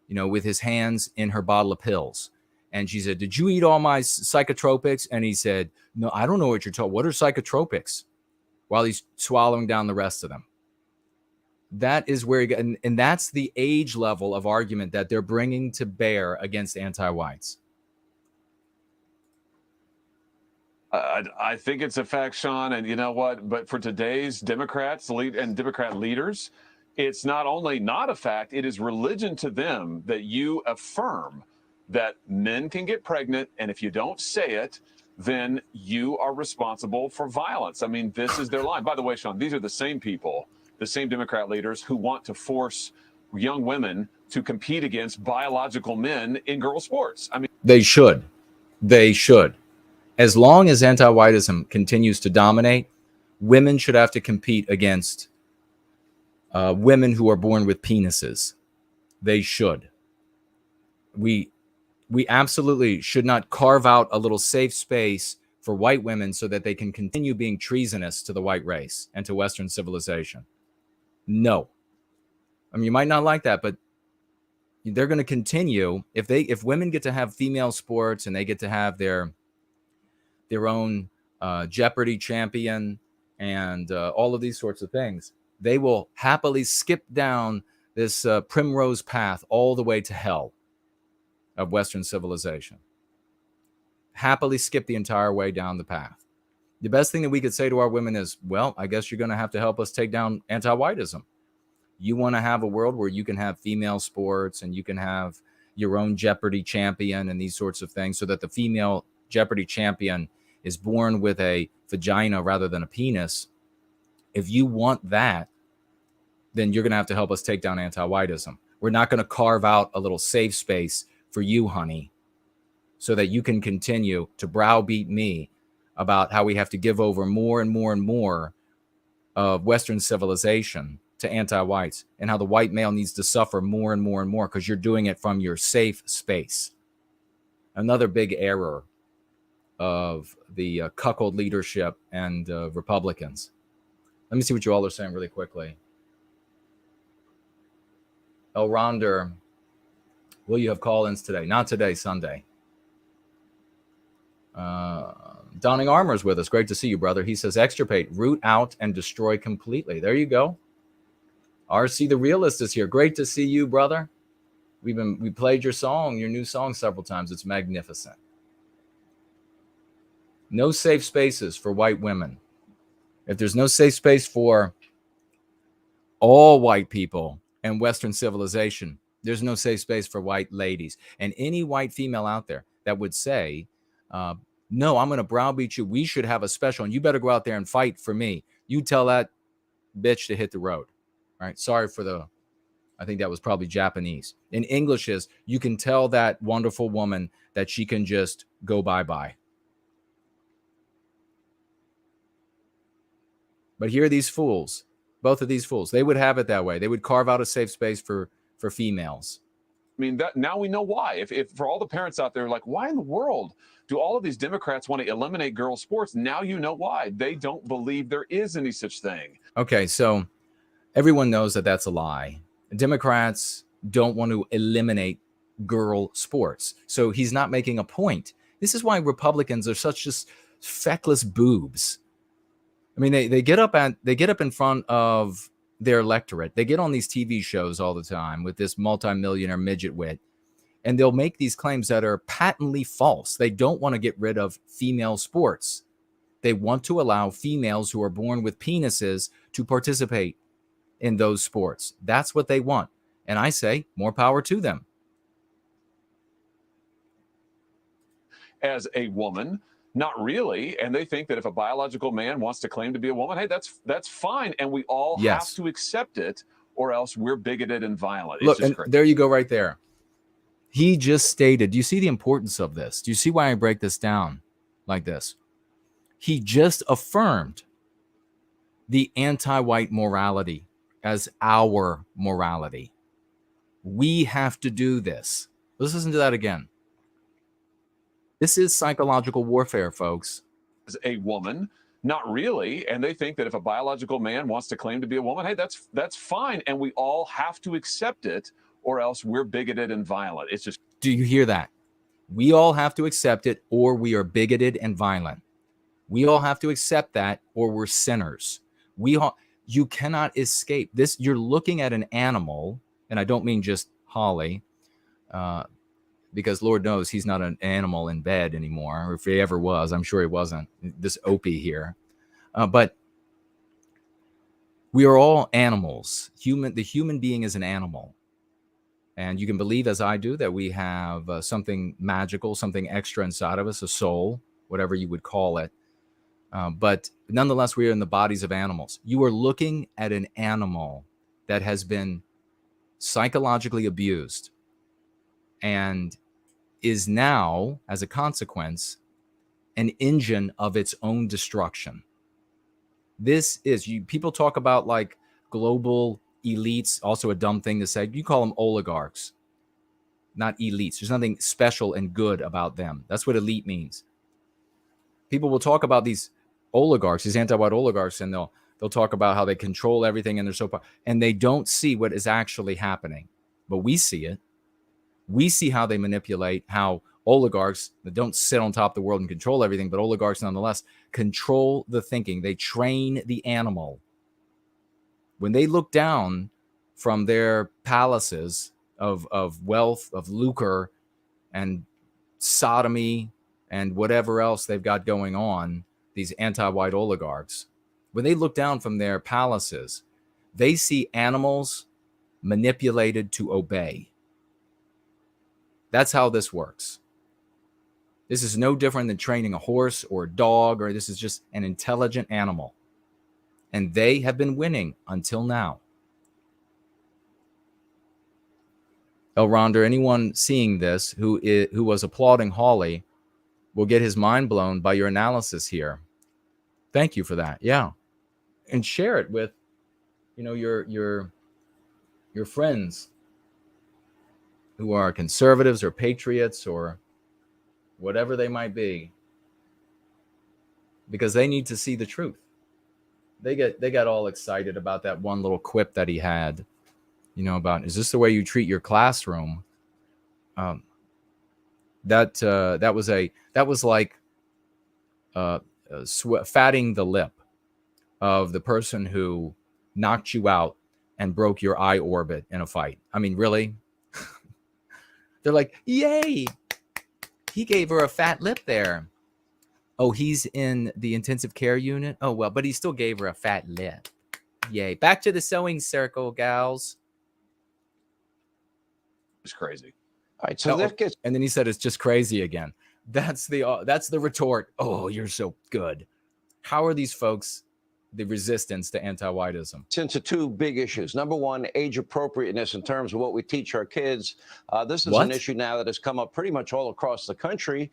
with his hands in her bottle of pills. And she said, "Did you eat all my psychotropics?" And he said, "No, I don't know what you're talking. What are psychotropics?" While he's swallowing down the rest of them. That is where he got, and that's the age level of argument that they're bringing to bear against anti-whites. I think it's a fact, Sean, and you know what? But for today's Democrats and Democrat leaders, it's not only not a fact, it is religion to them that you affirm that men can get pregnant, and if you don't say it, then you are responsible for violence. I mean, this is their line. By the way, Sean, these are the same people, the same Democrat leaders who want to force young women to compete against biological men in girl sports. I mean, they should. As long as anti-whiteism continues to dominate, women should have to compete against women who are born with penises. They should. We absolutely should not carve out a little safe space for white women so that they can continue being treasonous to the white race and to Western civilization. No. I mean, you might not like that, but they're going to continue. If women get to have female sports and they get to have their own Jeopardy champion and all of these sorts of things, they will happily skip down this primrose path all the way to hell of Western civilization. Happily skip the entire way down the path. The best thing that we could say to our women is, well, I guess you're going to have to help us take down anti-whiteism. You want to have a world where you can have female sports and you can have your own Jeopardy champion and these sorts of things, so that the female Jeopardy champion is born with a vagina rather than a penis. If you want that, then you're going to have to help us take down anti-whiteism. We're not going to carve out a little safe space for you, honey, so that you can continue to browbeat me about how we have to give over more and more and more of Western civilization to anti-whites, and how the white male needs to suffer more and more and more because you're doing it from your safe space. Another big error of the cuckold leadership and Republicans. Let me see what you all are saying really quickly. El Ronder, will you have call-ins today? Not today, Sunday. Donning Armour's with us. Great to see you, brother. He says, extirpate, root out, and destroy completely. There you go. RC the Realist is here. Great to see you, brother. We played your new song several times. It's magnificent. No safe spaces for white women. If there's no safe space for all white people and Western civilization, there's no safe space for white ladies. And any white female out there that would say, no, I'm going to browbeat you, we should have a special, and you better go out there and fight for me, you tell that bitch to hit the road. All right. Sorry for I think that was probably Japanese. In English is, you can tell that wonderful woman that she can just go bye-bye. But here are these fools, both of these fools. They would have it that way. They would carve out a safe space for females. I mean, that now we know why. If for all the parents out there, like, why in the world do all of these Democrats want to eliminate girls' sports? Now you know why. They don't believe there is any such thing. Okay, so everyone knows that that's a lie. Democrats don't want to eliminate girl sports. So he's not making a point. This is why Republicans are such just feckless boobs. I mean, they get up in front of their electorate. They get on these TV shows all the time with this multimillionaire midget wit, and they'll make these claims that are patently false. They don't want to get rid of female sports. They want to allow females who are born with penises to participate in those sports. That's what they want. And I say, more power to them. As a woman, not really. And they think that if a biological man wants to claim to be a woman, hey, that's fine. And we all have to accept it, or else we're bigoted and violent. Look, and there you go right there. He just stated, do you see the importance of this? Do you see why I break this down like this? He just affirmed the anti-white morality as our morality. We have to do this. Let's listen to that again. This is psychological warfare, folks. As a woman, not really, and they think that if a biological man wants to claim to be a woman, hey, that's fine, and we all have to accept it, or else we're bigoted and violent. It's just. Do you hear that? We all have to accept it, or we are bigoted and violent. We all have to accept that, or we're sinners. You cannot escape this. You're looking at an animal, and I don't mean just Hawley, because Lord knows he's not an animal in bed anymore. Or if he ever was, I'm sure he wasn't. This Opie here, but we are all animals. The human being is an animal, and you can believe, as I do, that we have something magical, something extra inside of us, a soul, whatever you would call it. But nonetheless, we are in the bodies of animals. You are looking at an animal that has been psychologically abused and is now, as a consequence, an engine of its own destruction. This is, people talk about like global elites, also a dumb thing to say. You call them oligarchs, not elites. There's nothing special and good about them. That's what elite means. People will talk about these oligarchs, these anti-white oligarchs, and they'll talk about how they control everything and they're so powerful, and they don't see what is actually happening. But we see it. We see how they manipulate, how oligarchs that don't sit on top of the world and control everything, but oligarchs nonetheless control the thinking. They train the animal. When they look down from their palaces of wealth, of lucre, and sodomy, and whatever else they've got going on, these anti-white oligarchs, when they look down from their palaces, they see animals manipulated to obey. That's how this works. This is no different than training a horse or a dog, or this is just an intelligent animal. And they have been winning until now. Elronder, anyone seeing this who was applauding Hawley will get his mind blown by your analysis here. Thank you for that. Yeah. And share it with, your friends who are conservatives or patriots or whatever they might be, because they need to see the truth. They got all excited about that one little quip that he had, about, is this the way you treat your classroom? That was like fatting the lip of the person who knocked you out and broke your eye orbit in a fight. I mean, really? They're like, yay, he gave her a fat lip there. Oh, he's in the intensive care unit? Oh, well, but he still gave her a fat lip. Yay. Back to the sewing circle, gals. It's crazy. All right, so that gets... And then he said it's just crazy again. That's the retort. Oh, you're so good. How are these folks the resistance to anti-whiteism? It's into two big issues. Number one, age appropriateness in terms of what we teach our kids. This is an issue now that has come up pretty much all across the country.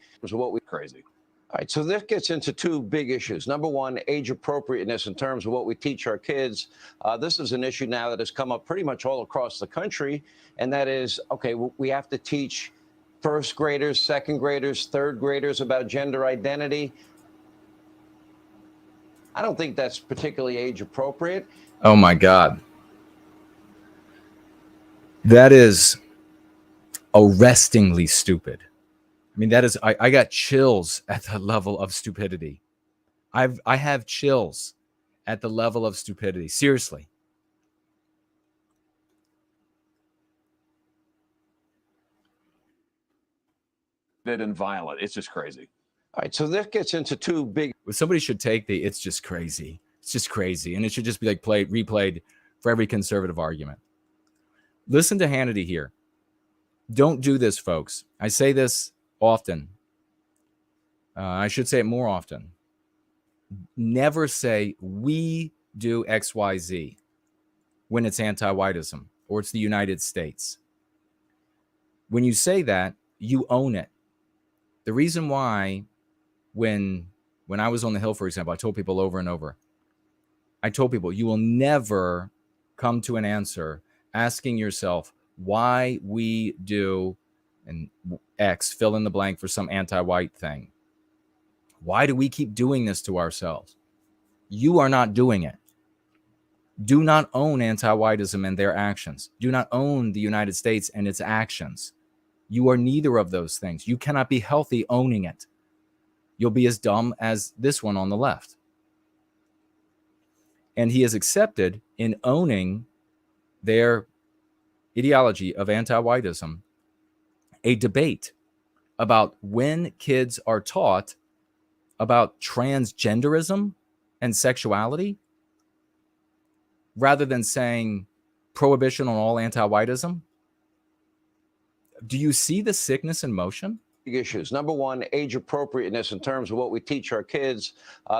Crazy. All right, so this gets into two big issues. Number one, age appropriateness in terms of what we teach our kids. This is an issue now that has come up pretty much all across the country, and that is, okay, we have to teach first graders, second graders, third graders about gender identity. I don't think that's particularly age appropriate. Oh my God. That is arrestingly stupid. I mean, that is, I got chills at the level of stupidity. I have chills at the level of stupidity. Seriously. And violent. It's just crazy. All right, so this gets into two big... Somebody should take it's just crazy. It's just crazy. And it should just be like replayed for every conservative argument. Listen to Hannity here. Don't do this, folks. I say this often. I should say it more often. Never say we do XYZ when it's anti-whiteism or it's the United States. When you say that, you own it. The reason why when I was on the Hill, for example, I told people over and over, I told people, you will never come to an answer asking yourself why we do, and X, fill in the blank for some anti-white thing. Why do we keep doing this to ourselves? You are not doing it. Do not own anti-whiteism and their actions. Do not own the United States and its actions. You are neither of those things. You cannot be healthy owning it. You'll be as dumb as this one on the left. And he has accepted, in owning their ideology of anti-whiteism, a debate about when kids are taught about transgenderism and sexuality, rather than saying prohibition on all anti-whiteism. Do you see the sickness in motion? Issues. Number one, age appropriateness in terms of what we teach our kids.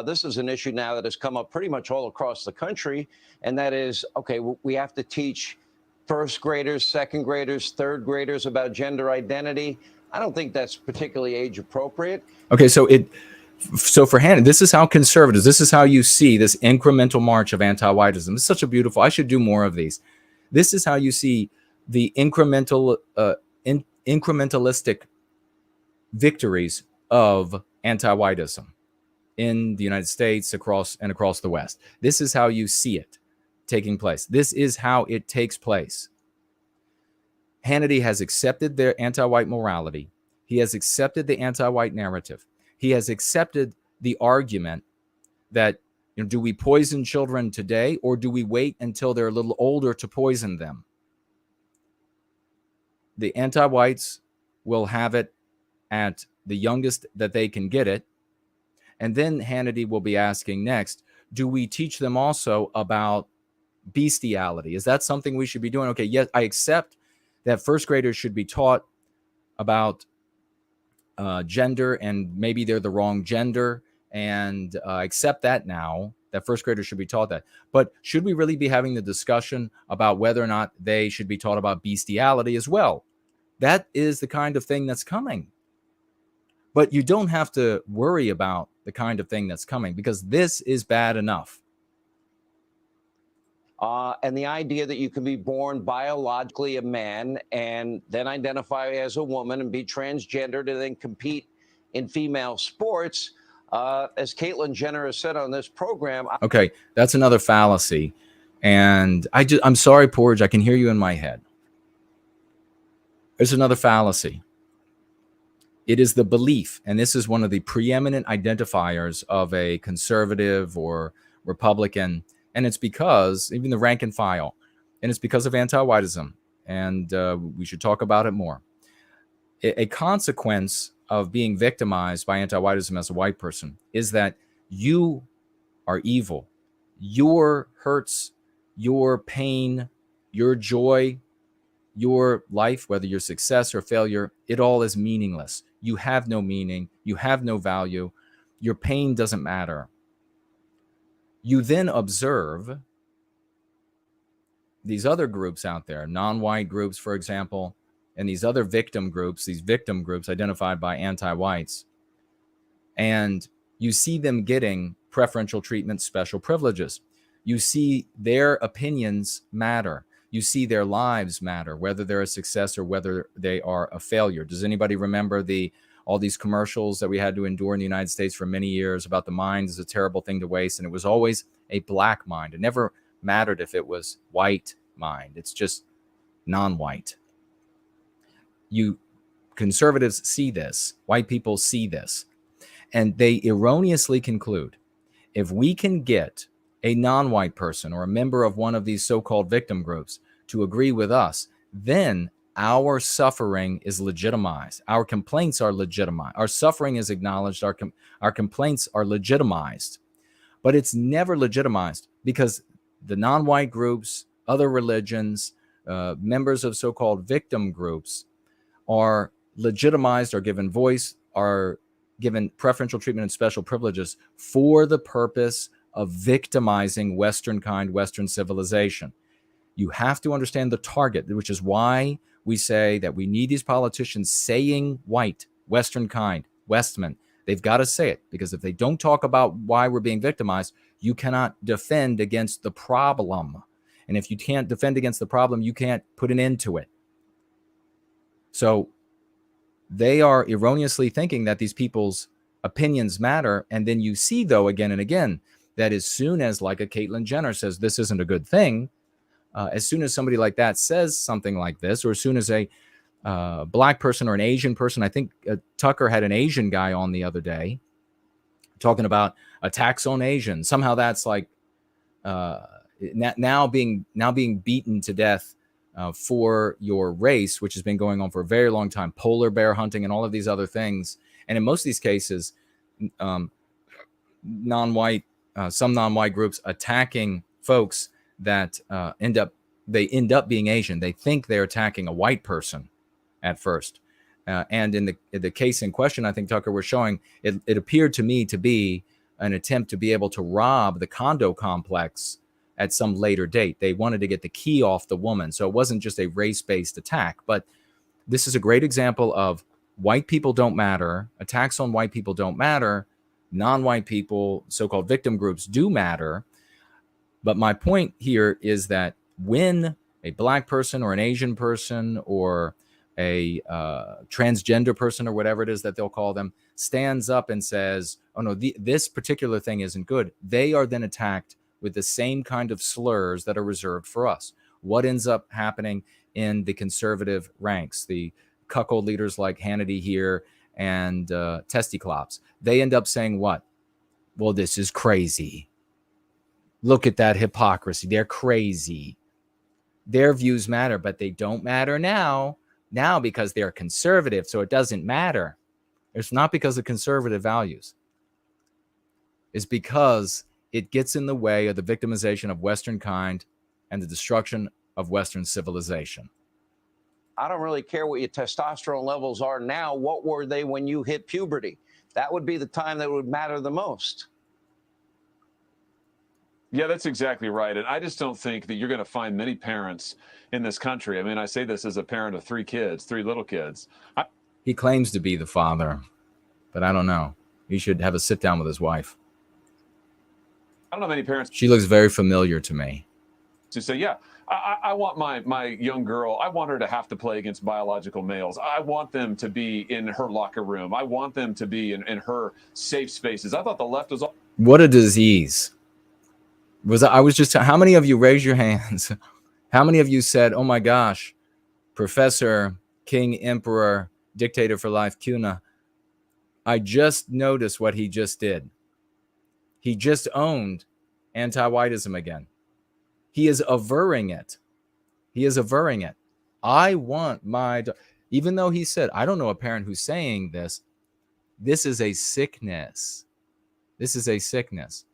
This is an issue now that has come up pretty much all across the country, and that is, okay, we have to teach first graders, second graders, third graders about gender identity. I don't think that's particularly age appropriate. Okay, so for Hannah, this is how conservatives, this is how you see this incremental march of anti-whiteism. It's such a beautiful, I should do more of these. This is how you see the incrementalistic victories of anti-whiteism in the United States, across the West. This is how you see it taking place. This is how it takes place. Hannity has accepted their anti-white morality. He has accepted the anti-white narrative. He has accepted the argument that, do we poison children today, or do we wait until they're a little older to poison them? The anti-whites will have it at the youngest that they can get it. And then Hannity will be asking next, do we teach them also about bestiality? Is that something we should be doing? Okay, yes, I accept that first graders should be taught about gender, and maybe they're the wrong gender, and I accept that now, that first graders should be taught that. But should we really be having the discussion about whether or not they should be taught about bestiality as well? That is the kind of thing that's coming. But you don't have to worry about the kind of thing that's coming, because this is bad enough. And the idea that you can be born biologically a man and then identify as a woman and be transgendered and then compete in female sports, as Caitlyn Jenner has said on this program. Okay, that's another fallacy. And I'm sorry, Porge, I can hear you in my head. There's another fallacy. It is the belief, and this is one of the preeminent identifiers of a conservative or Republican, and it's because, even the rank and file, and it's because of anti-whiteism, and we should talk about it more. A consequence of being victimized by anti-whiteism as a white person is that you are evil. Your hurts, your pain, your joy, your life, whether your success or failure, it all is meaningless. You have no meaning. You have no value. Your pain doesn't matter. You then observe these other groups out there, non-white groups, for example, and these other victim groups identified by anti-whites. And you see them getting preferential treatment, special privileges. You see their opinions matter. You see their lives matter, whether they're a success or whether they are a failure. Does anybody remember all these commercials that we had to endure in the United States for many years about the mind is a terrible thing to waste? And it was always a black mind. It never mattered if it was white mind. It's just non-white. You conservatives see this. White people see this. And they erroneously conclude, if we can get a non-white person or a member of one of these so-called victim groups to agree with us, then our suffering is legitimized. Our complaints are legitimized. Our suffering is acknowledged. Our complaints are legitimized. But it's never legitimized, because the non-white groups, other religions, members of so-called victim groups are legitimized, are given voice, are given preferential treatment and special privileges for the purpose of victimizing Western civilization. You have to understand the target, which is why we say that we need these politicians saying white, Western kind, Westman. They've got to say it, because if they don't talk about why we're being victimized, you cannot defend against the problem. And if you can't defend against the problem, you can't put an end to it. So they are erroneously thinking that these people's opinions matter. And then you see, though, again and again, that as soon as, like a Caitlyn Jenner says, this isn't a good thing, as soon as somebody like that says something like this, or as soon as a black person or an Asian person, I think Tucker had an Asian guy on the other day talking about attacks on Asians. Somehow that's like now being beaten to death for your race, which has been going on for a very long time, polar bear hunting and all of these other things. And in most of these cases, non-white, some non-white groups attacking folks that end up being Asian. They think they're attacking a white person at first. And in the case in question, I think Tucker was showing, it appeared to me to be an attempt to be able to rob the condo complex at some later date. They wanted to get the key off the woman. So it wasn't just a race-based attack, but this is a great example of white people don't matter. Attacks on white people don't matter. Non-white people, so-called victim groups, do matter. But my point here is that when a black person or an Asian person or a transgender person or whatever it is that they'll call them stands up and says, oh no, this particular thing isn't good, they are then attacked with the same kind of slurs that are reserved for us. What ends up happening in the conservative ranks, the cuckold leaders like Hannity here and Testi-Clopes, they end up saying what? Well, this is crazy. Look at that hypocrisy. They're crazy. Their views matter, but they don't matter now because they're conservative, so it doesn't matter. It's not because of conservative values. It's because it gets in the way of the victimization of Western kind and the destruction of Western civilization. I don't really care what your testosterone levels are now. What were they when you hit puberty? That would be the time that would matter the most. Yeah, that's exactly right. And I just don't think that you're going to find many parents in this country. I mean, I say this as a parent of 3 kids, 3 little kids. He claims to be the father, but I don't know. He should have a sit down with his wife. I don't know many parents. She looks very familiar to me. To say, yeah, I want my young girl, I want her to have to play against biological males. I want them to be in her locker room. I want them to be in her safe spaces. I thought the left was all. What a disease. How many of you raised your hands? How many of you said, oh my gosh, Professor, King, Emperor, Dictator for Life, Köhne, I just noticed what he just did. He just owned anti-whiteism again. He is averring it. He is averring it. I want my, even though he said, I don't know a parent who's saying this. This is a sickness. This is a sickness.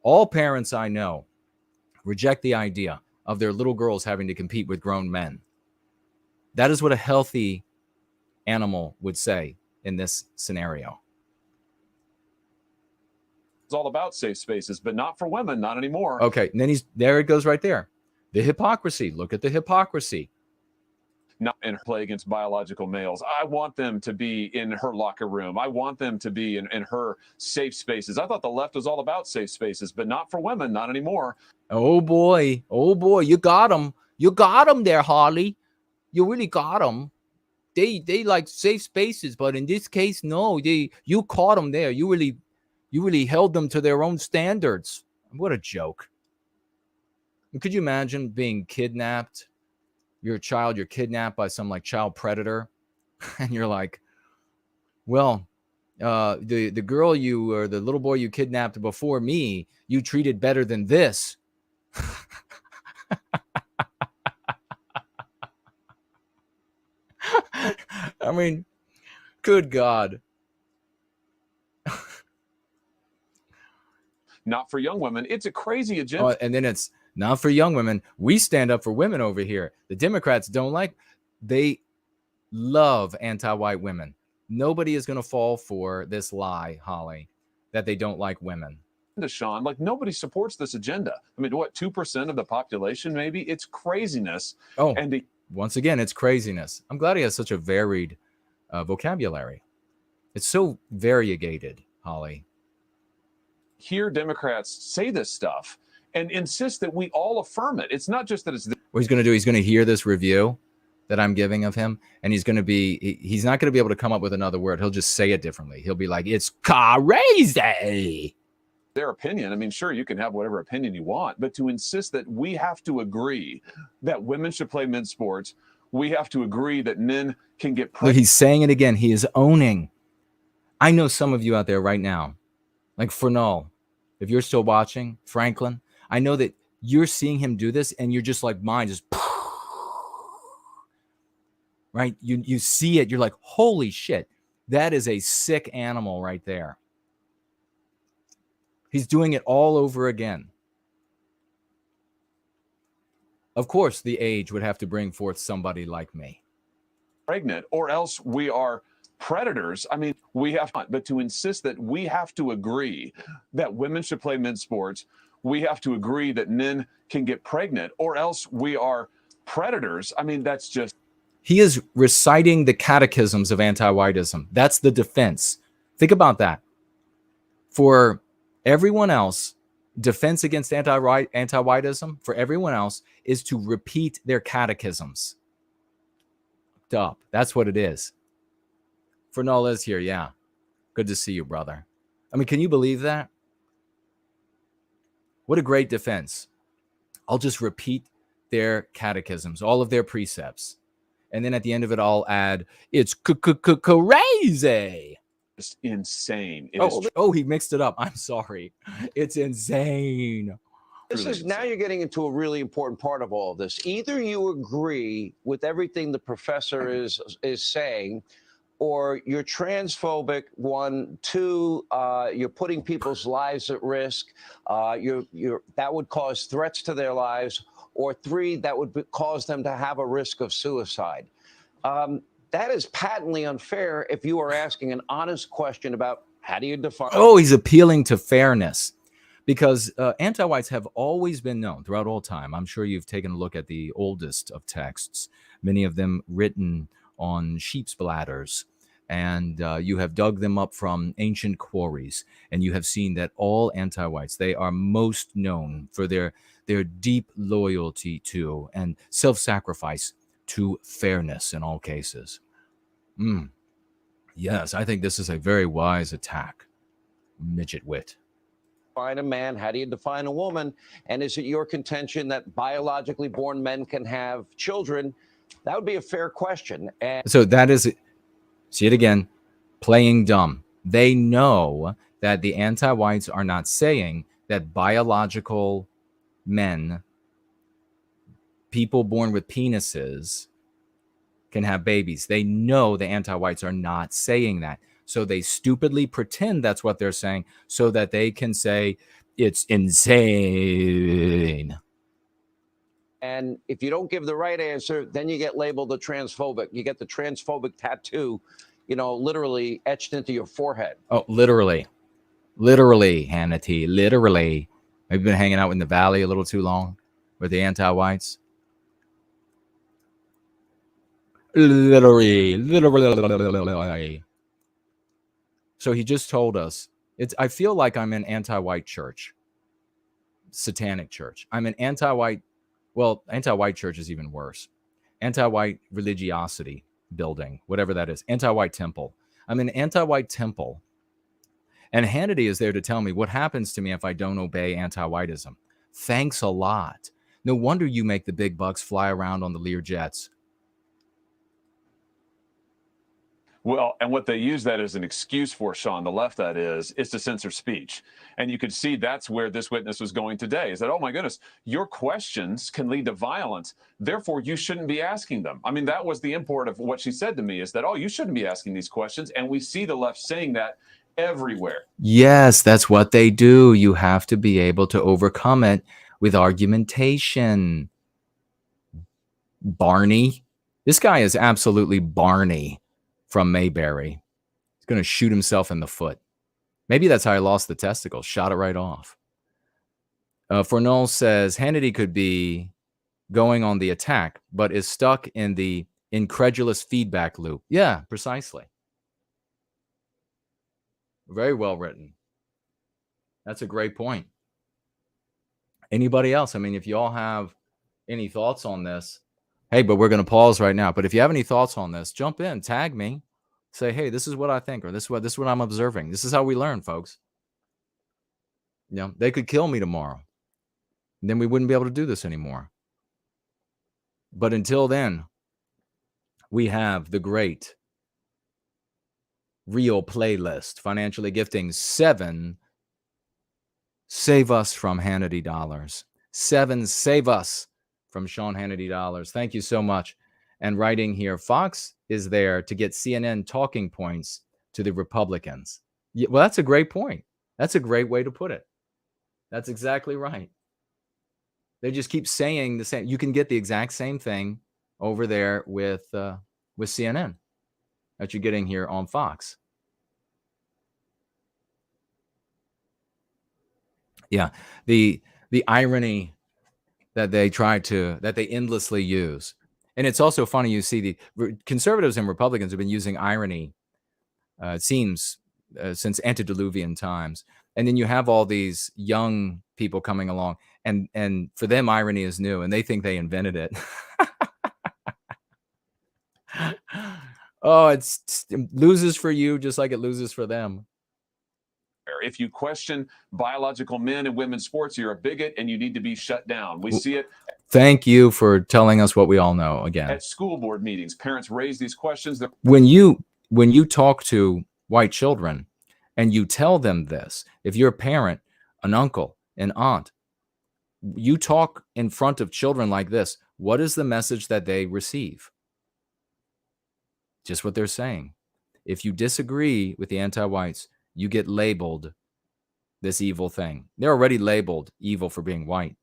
All parents I know reject the idea of their little girls having to compete with grown men. That is what a healthy animal would say in this scenario. It's all about safe spaces, but not for women, not anymore. Okay, and then there it goes right there. The hypocrisy. Look at the hypocrisy. Not in play against biological males. I want them to be in her locker room. I want them to be in her safe spaces. I thought the left was all about safe spaces, but not for women, not anymore. Oh boy, you got him. You got him there, Hawley. You really got them. They like safe spaces, but in this case, no. You caught them there. You really held them to their own standards. What a joke. Could you imagine being kidnapped? You're a child, you're kidnapped by some like child predator, and you're like, well, the girl you or the little boy you kidnapped before me, you treated better than this. I mean, good God. Not for young women. It's a crazy agenda. Oh, and then it's not for young women. We stand up for women over here. The Democrats they love anti-white women. Nobody is going to fall for this lie, Hawley, that they don't like women. Sean, like nobody supports this agenda. I mean, what, 2% of the population, maybe? It's craziness. Oh, and once again, it's craziness. I'm glad he has such a varied vocabulary. It's so variegated, Hawley. Hear Democrats say this stuff, and insist that we all affirm it. It's not just that it's What he's going to do, he's going to hear this review that I'm giving of him, and he's not going to be able to come up with another word. He'll just say it differently. He'll be like, it's crazy. their opinion. I mean, sure, you can have whatever opinion you want, but to insist that we have to agree that women should play men's sports, we have to agree that men can get pregnant. Look, he's saying it again. He is owning. I know some of you out there right now, like Fernald, if you're still watching, Franklin, I know that you're seeing him do this and you're just like, mine just, right? You see it. You're like, holy shit, that is a sick animal right there. He's doing it all over again. Of course, the age would have to bring forth somebody like me. Pregnant, or else we are predators. I mean, we have, but to insist that we have to agree that women should play men's sports, we have to agree that men can get pregnant, or else we are predators. I mean, that's just. He is reciting the catechisms of anti-whiteism. That's the defense. Think about that. For everyone else, defense against anti-whiteism for everyone else is to repeat their catechisms. Up. That's what it is. Fernald is here. Yeah. Good to see you, brother. I mean, can you believe that? What a great defense. I'll just repeat their catechisms, all of their precepts. And then at the end of it, I'll add, it's crazy. It's insane. He mixed it up. I'm sorry. It's insane. This is now you're getting into a really important part of all of this. Either you agree with everything the professor is saying, or you're transphobic. 1, 2, you're putting people's lives at risk. That would cause threats to their lives. Or 3, that would cause them to have a risk of suicide. That is patently unfair if you are asking an honest question about how do you define. Oh, he's appealing to fairness. Because anti-whites have always been known throughout all time. I'm sure you've taken a look at the oldest of texts, many of them written on sheep's bladders. And you have dug them up from ancient quarries. And you have seen that all anti-whites, they are most known for their deep loyalty to and self-sacrifice to fairness in all cases. Yes, I think this is a very wise attack. Midget wit. Define a man, how do you define a woman? And is it your contention that biologically born men can have children? That would be a fair question. And so that is, see it again, playing dumb. They know that the anti-whites are not saying that biological men, people born with penises, can have babies. They know the anti-whites are not saying that. So they stupidly pretend that's what they're saying so that they can say it's insane. And if you don't give the right answer, then you get labeled a transphobic. You get the transphobic tattoo, literally etched into your forehead. Oh, literally. Literally, Hannity. Literally. Have you been hanging out in the valley a little too long with the anti-whites? Literally. So he just told us, I feel like I'm in anti-white church, satanic church. I'm an anti-white, well, anti-white church is even worse. Anti-white religiosity building, whatever that is, anti-white temple. I'm an anti-white temple. And Hannity is there to tell me what happens to me if I don't obey anti-whiteism. Thanks a lot. No wonder you make the big bucks fly around on the Lear jets. Well, and what they use that as an excuse for, Sean, the left that is to censor speech. And you could see that's where this witness was going today, is that, oh my goodness, your questions can lead to violence. Therefore, you shouldn't be asking them. I mean, that was the import of what she said to me, is that, oh, you shouldn't be asking these questions. And we see the left saying that everywhere. Yes, that's what they do. You have to be able to overcome it with argumentation. Barney. This guy is absolutely Barney from Mayberry. He's going to shoot himself in the foot. Maybe that's how I lost the testicle. Shot it right off. Fornol says Hannity could be going on the attack, but is stuck in the incredulous feedback loop. Yeah, precisely. Very well written. That's a great point. Anybody else? I mean, if you all have any thoughts on this, hey, but we're going to pause right now. But if you have any thoughts on this, jump in, tag me, say, hey, this is what I think, or this is what I'm observing. This is how we learn, folks. You know, they could kill me tomorrow. Then we wouldn't be able to do this anymore. But until then, we have the great real playlist, financially gifting 7 save us from Hannity dollars. 7 save us from Sean Hannity dollars. Thank you so much. And writing here, Fox is there to get CNN talking points to the Republicans. Yeah, well, that's a great point. That's a great way to put it. That's exactly right. They just keep saying the same. You can get the exact same thing over there with CNN that you're getting here on Fox. Yeah, the irony that they endlessly use. And it's also funny, you see the conservatives and Republicans have been using irony, it seems, since antediluvian times. And then you have all these young people coming along, and for them, irony is new, and they think they invented it. Oh, it loses for you just like it loses for them. If you question biological men and women's sports, you're a bigot and you need to be shut down. We see it. Thank you for telling us what we all know again. At school board meetings, parents raise these questions. When you talk to white children and you tell them this, if you're a parent, an uncle, an aunt, you talk in front of children like this, what is the message that they receive? Just what they're saying. If you disagree with the anti-whites, you get labeled this evil thing. They're already labeled evil for being white.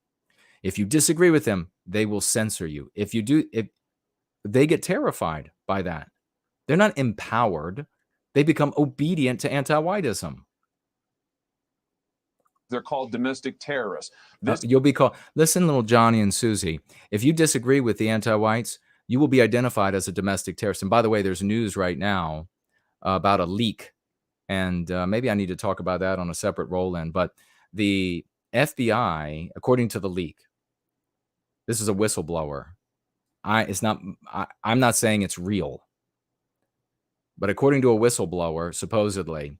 If you disagree with them, they will censor you. If they get terrified by that, they're not empowered. They become obedient to anti-whiteism. They're called domestic terrorists. You'll be called, listen, little Johnny and Susie, if you disagree with the anti-whites, you will be identified as a domestic terrorist. And by the way, there's news right now about a leak. And maybe I need to talk about that on a separate roll-in. But the FBI, according to the leak, this is a whistleblower. I'm not saying it's real. But according to a whistleblower, supposedly,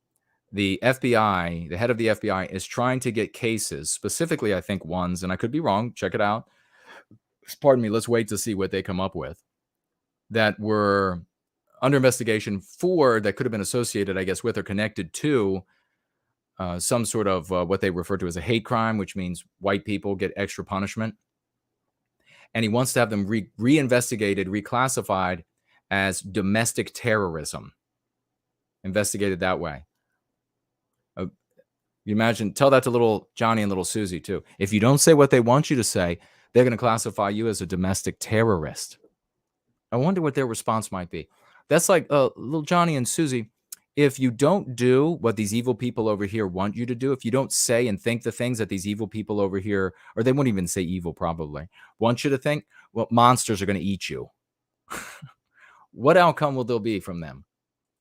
the FBI, the head of the FBI, is trying to get cases, specifically, I think, ones, and I could be wrong, check it out. Pardon me, let's wait to see what they come up with, that were under investigation for, that could have been associated, I guess, with or connected to some sort of what they refer to as a hate crime, which means white people get extra punishment. And he wants to have them reinvestigated, reclassified as domestic terrorism, investigated that way. You imagine, tell that to little Johnny and little Susie too. If you don't say what they want you to say, they're going to classify you as a domestic terrorist. I wonder what their response might be. That's like little Johnny and Susie. If you don't do what these evil people over here want you to do, if you don't say and think the things that these evil people over here, or they won't even say evil probably, want you to think, well, monsters are going to eat you. What outcome will there be from them?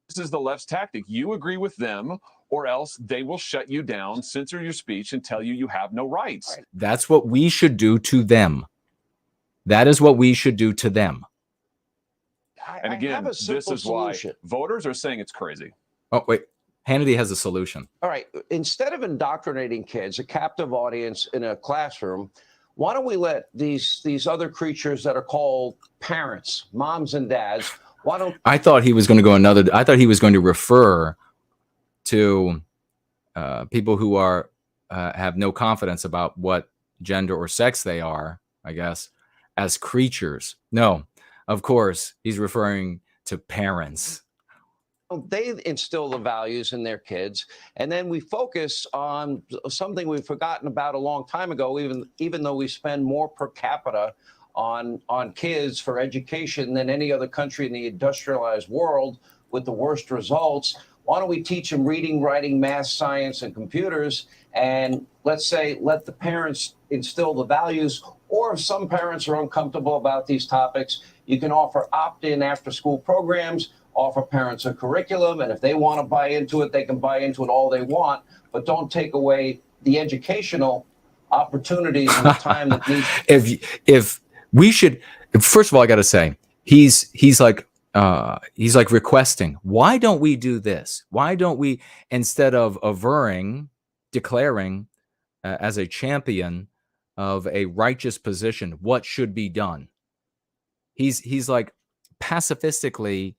This is the left's tactic. You agree with them, or else they will shut you down, censor your speech, and tell you you have no rights. That's what we should do to them. That is what we should do to them. And again, this is why voters are saying it's crazy. Oh, wait. Hannity has a solution. All right. Instead of indoctrinating kids, a captive audience in a classroom, why don't we let these other creatures that are called parents, moms and dads, why don't... I thought he was going to go I thought he was going to refer to people who are have no confidence about what gender or sex they are, I guess, as creatures. No, of course, he's referring to parents. They instill the values in their kids, and then we focus on something we've forgotten about a long time ago, even though we spend more per capita on kids for education than any other country in the industrialized world with the worst results. Why don't we teach them reading, writing, math, science, and computers, and let's say let the parents instill the values, or if some parents are uncomfortable about these topics, you can offer opt-in after-school programs, offer parents a curriculum, and if they want to buy into it, they can buy into it all they want, but don't take away the educational opportunities in the time that needs. If we should, first of all, I got to say, he's like requesting, why don't we do this? Why don't we, instead of declaring as a champion of a righteous position, what should be done? He's like pacifistically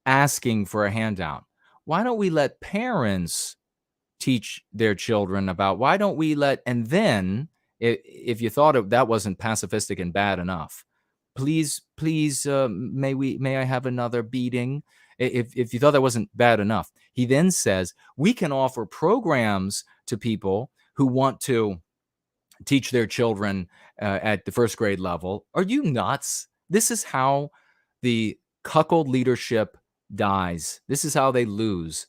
asking for a handout. Why don't we let parents teach their children about, why don't we let, and then if you thought that wasn't pacifistic and bad enough, please, may I have another beating? If you thought that wasn't bad enough, he then says, we can offer programs to people who want to teach their children at the first grade level. Are you nuts? This is how the cuckold leadership dies. This is how they lose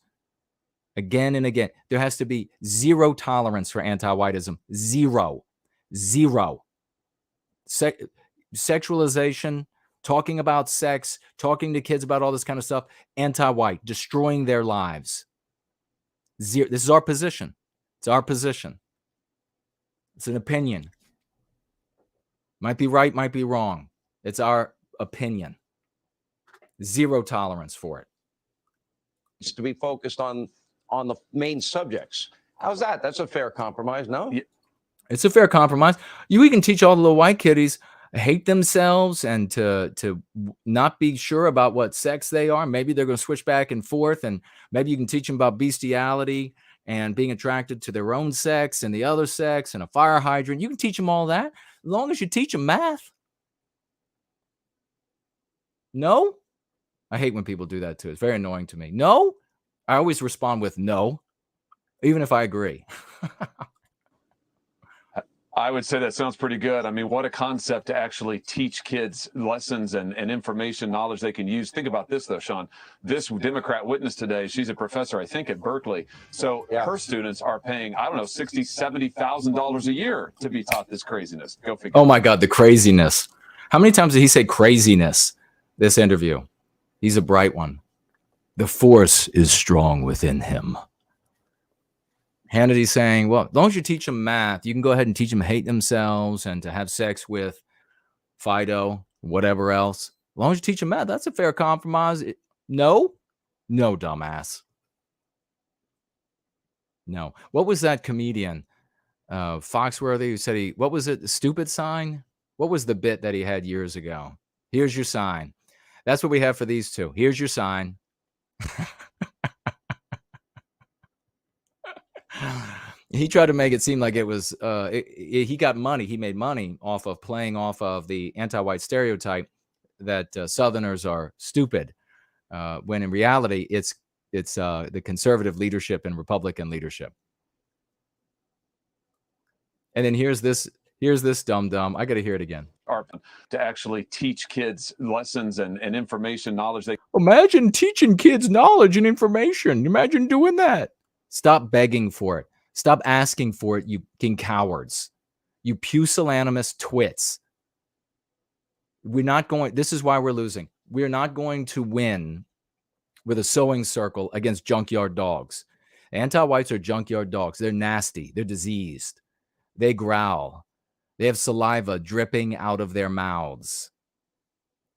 again and again. There has to be zero tolerance for anti-whiteism. Zero. Sexualization, talking about sex, talking to kids about all this kind of stuff, anti-white, destroying their lives. Zero. This is our position. It's our position. It's an opinion. Might be right, might be wrong. It's our opinion. Zero tolerance for it. It's to be focused on the main subjects. How's that? That's a fair compromise, no? It's a fair compromise. We can teach all the little white kiddies hate themselves and to not be sure about what sex they are. Maybe they're going to switch back and forth, and maybe you can teach them about bestiality and being attracted to their own sex and the other sex and a fire hydrant. You can teach them all that as long as you teach them math. No? I hate when people do that too. It's very annoying to me. No? I always respond with no, even if I agree. I would say that sounds pretty good. I mean, what a concept to actually teach kids lessons and information, knowledge they can use. Think about this, though, Sean. This Democrat witness today, she's a professor, I think, at Berkeley. So her students are paying, I don't know, $60,000, $70,000 a year to be taught this craziness. Go figure. Oh, my God, the craziness. How many times did he say craziness this interview? He's a bright one. The force is strong within him. Hannity saying, well, as long as you teach them math, you can go ahead and teach them to hate themselves and to have sex with Fido, whatever else. As long as you teach them math, that's a fair compromise. No, dumbass. No. What was that comedian, Foxworthy, who said what was it, the stupid sign? What was the bit that he had years ago? Here's your sign. That's what we have for these two. Here's your sign. He tried to make it seem like it was, he got money. He made money off of playing off of the anti-white stereotype that Southerners are stupid, when in reality, it's the conservative leadership and Republican leadership. And then here's this dum-dum. I got to hear it again. To actually teach kids lessons and information, knowledge. Imagine teaching kids knowledge and information. Imagine doing that. Stop begging for it. Stop asking for it, you fucking cowards. You pusillanimous twits. This is why we're losing. We're not going to win with a sewing circle against junkyard dogs. Anti-whites are junkyard dogs. They're nasty. They're diseased. They growl. They have saliva dripping out of their mouths.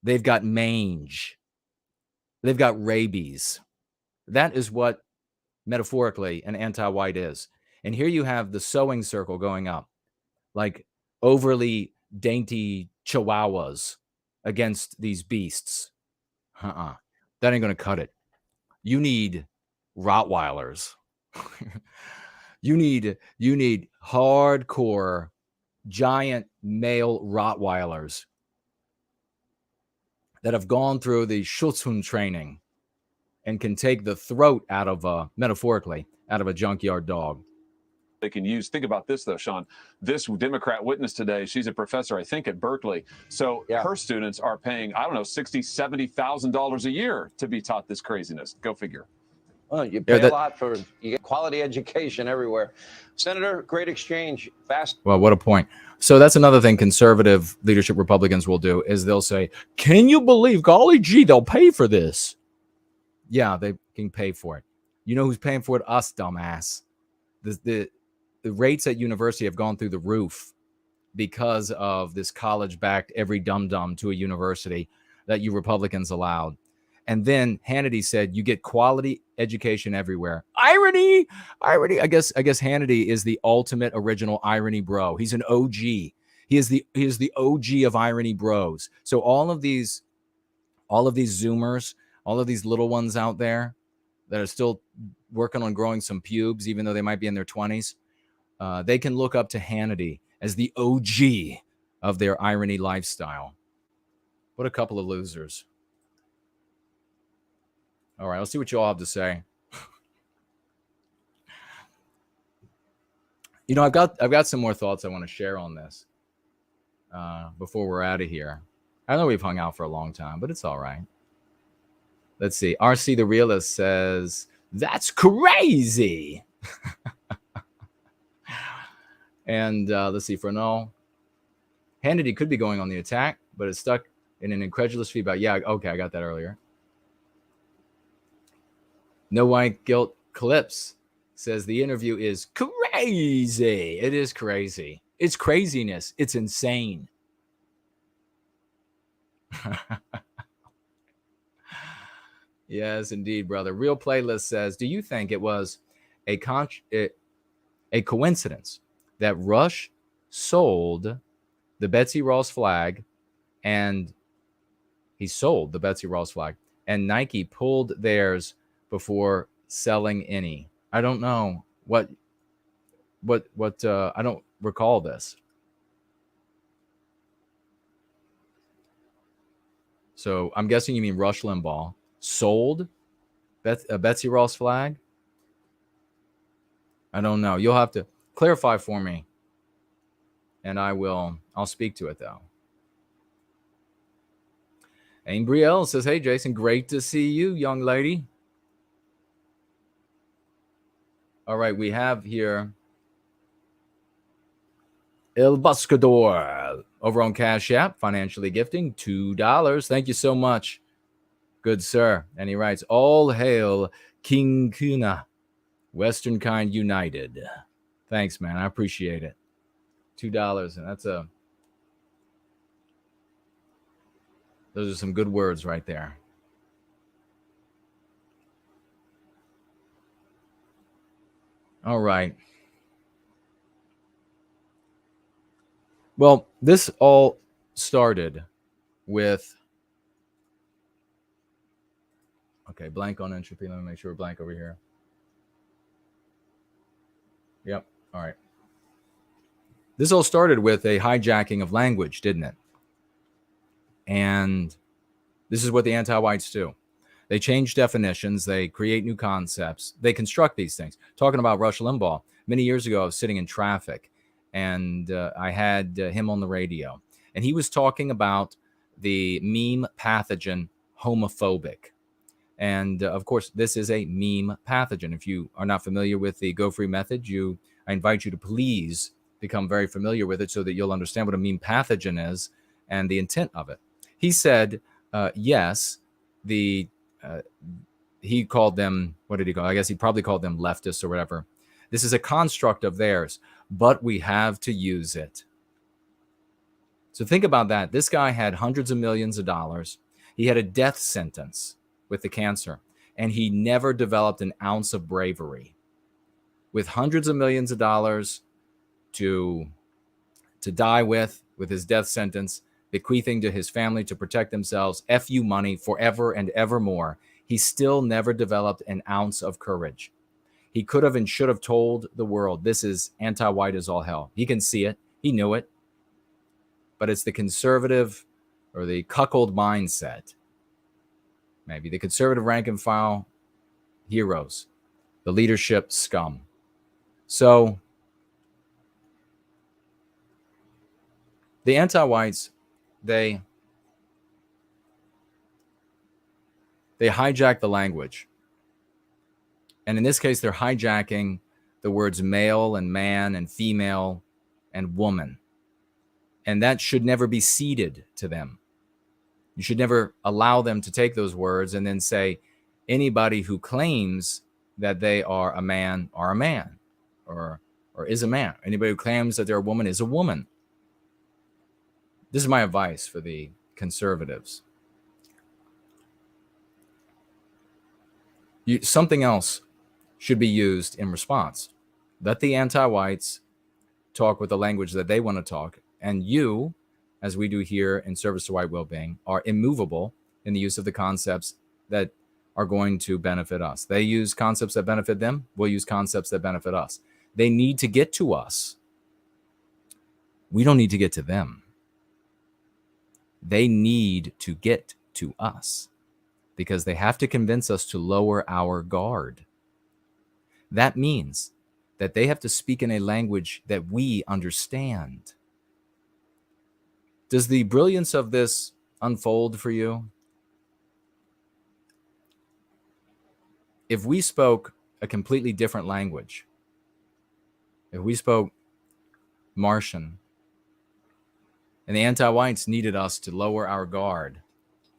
They've got mange. They've got rabies. That is what, metaphorically, an anti-white is. And here you have the sewing circle going up, like overly dainty chihuahuas against these beasts. That ain't going to cut it. You need Rottweilers. You need hardcore, giant male Rottweilers that have gone through the Schutzhund training and can take the throat out of, metaphorically, out of a junkyard dog. They can use. Think about this, though, Sean. This Democrat witness today, she's a professor, I think, at Berkeley. So her students are paying, I don't know, $60,000, $70,000 a year to be taught this craziness. Go figure. Well, you pay a lot you get quality education everywhere. Senator, great exchange. Fast. Well, what a point. So that's another thing conservative leadership Republicans will do is they'll say, can you believe, golly gee, they'll pay for this. Yeah, they can pay for it. You know who's paying for it? Us, dumbass. The rates at university have gone through the roof because of this college-backed every dum-dum to a university that you Republicans allowed. And then Hannity said, you get quality education everywhere. Irony. I guess Hannity is the ultimate original irony bro. He's an OG. He is the OG of irony bros. So all of these Zoomers, all of these little ones out there that are still working on growing some pubes, even though they might be in their 20s, they can look up to Hannity as the OG of their irony lifestyle. What a couple of losers. All right, let's see what you all have to say. You know, I've got some more thoughts I want to share on this before we're out of here. I know we've hung out for a long time, but it's all right. Let's see. RC the Realist says, that's crazy. And let's see, for no, Hannity could be going on the attack, but it's stuck in an incredulous feedback. Yeah, okay, I got that earlier. No White Guilt Clips says the interview is crazy. It is crazy. It's craziness. It's insane. Yes, indeed, brother. Real Playlist says, do you think it was a coincidence that Rush sold the Betsy Ross flag and Nike pulled theirs before selling any? I don't know what I don't recall this. So I'm guessing you mean Rush Limbaugh sold a Betsy Ross flag. I don't know. You'll have to clarify for me, and I'll speak to it though. Aim Brielle says, hey Jason, great to see you, young lady. All right, we have here El Buscador over on Cash App, financially gifting $2. Thank you so much, good sir. And he writes, all hail King Köhne, Western Kind United. Thanks, man. I appreciate it. $2, and those are some good words right there. All right. Well, this all started with, okay, blank on entropy. Let me make sure we're blank over here. Yep. All right. This all started with a hijacking of language, didn't it? And this is what the anti-whites do. They change definitions. They create new concepts. They construct these things. Talking about Rush Limbaugh, many years ago, I was sitting in traffic, and I had him on the radio. And he was talking about the meme pathogen homophobic. And, of course, this is a meme pathogen. If you are not familiar with the Go Free method, I invite you to please become very familiar with it so that you'll understand what a meme pathogen is and the intent of it. He said, yes, he called them, what did he call? I guess he probably called them leftists or whatever. This is a construct of theirs, but we have to use it. So think about that. This guy had hundreds of millions of dollars. He had a death sentence with the cancer, and he never developed an ounce of bravery. With hundreds of millions of dollars to die with his death sentence, bequeathing to his family to protect themselves, FU money forever and evermore, he still never developed an ounce of courage. He could have and should have told the world, this is anti-white as all hell. He can see it. He knew it. But it's the conservative or the cuckold mindset. Maybe the conservative rank and file heroes, the leadership scum. So the anti-whites, they hijack the language. And in this case, they're hijacking the words male and man and female and woman. And that should never be ceded to them. You should never allow them to take those words and then say anybody who claims that they are a man, or or is a man. Anybody who claims that they're a woman is a woman. This is my advice for the conservatives. Something else should be used in response. Let the anti-whites talk with the language that they want to talk, and you, as we do here in Service to White Wellbeing, are immovable in the use of the concepts that are going to benefit us. They use concepts that benefit them. We'll use concepts that benefit us. They need to get to us. We don't need to get to them. They need to get to us because they have to convince us to lower our guard. That means that they have to speak in a language that we understand. Does the brilliance of this unfold for you? If we spoke a completely different language, if we spoke Martian, and the anti-whites needed us to lower our guard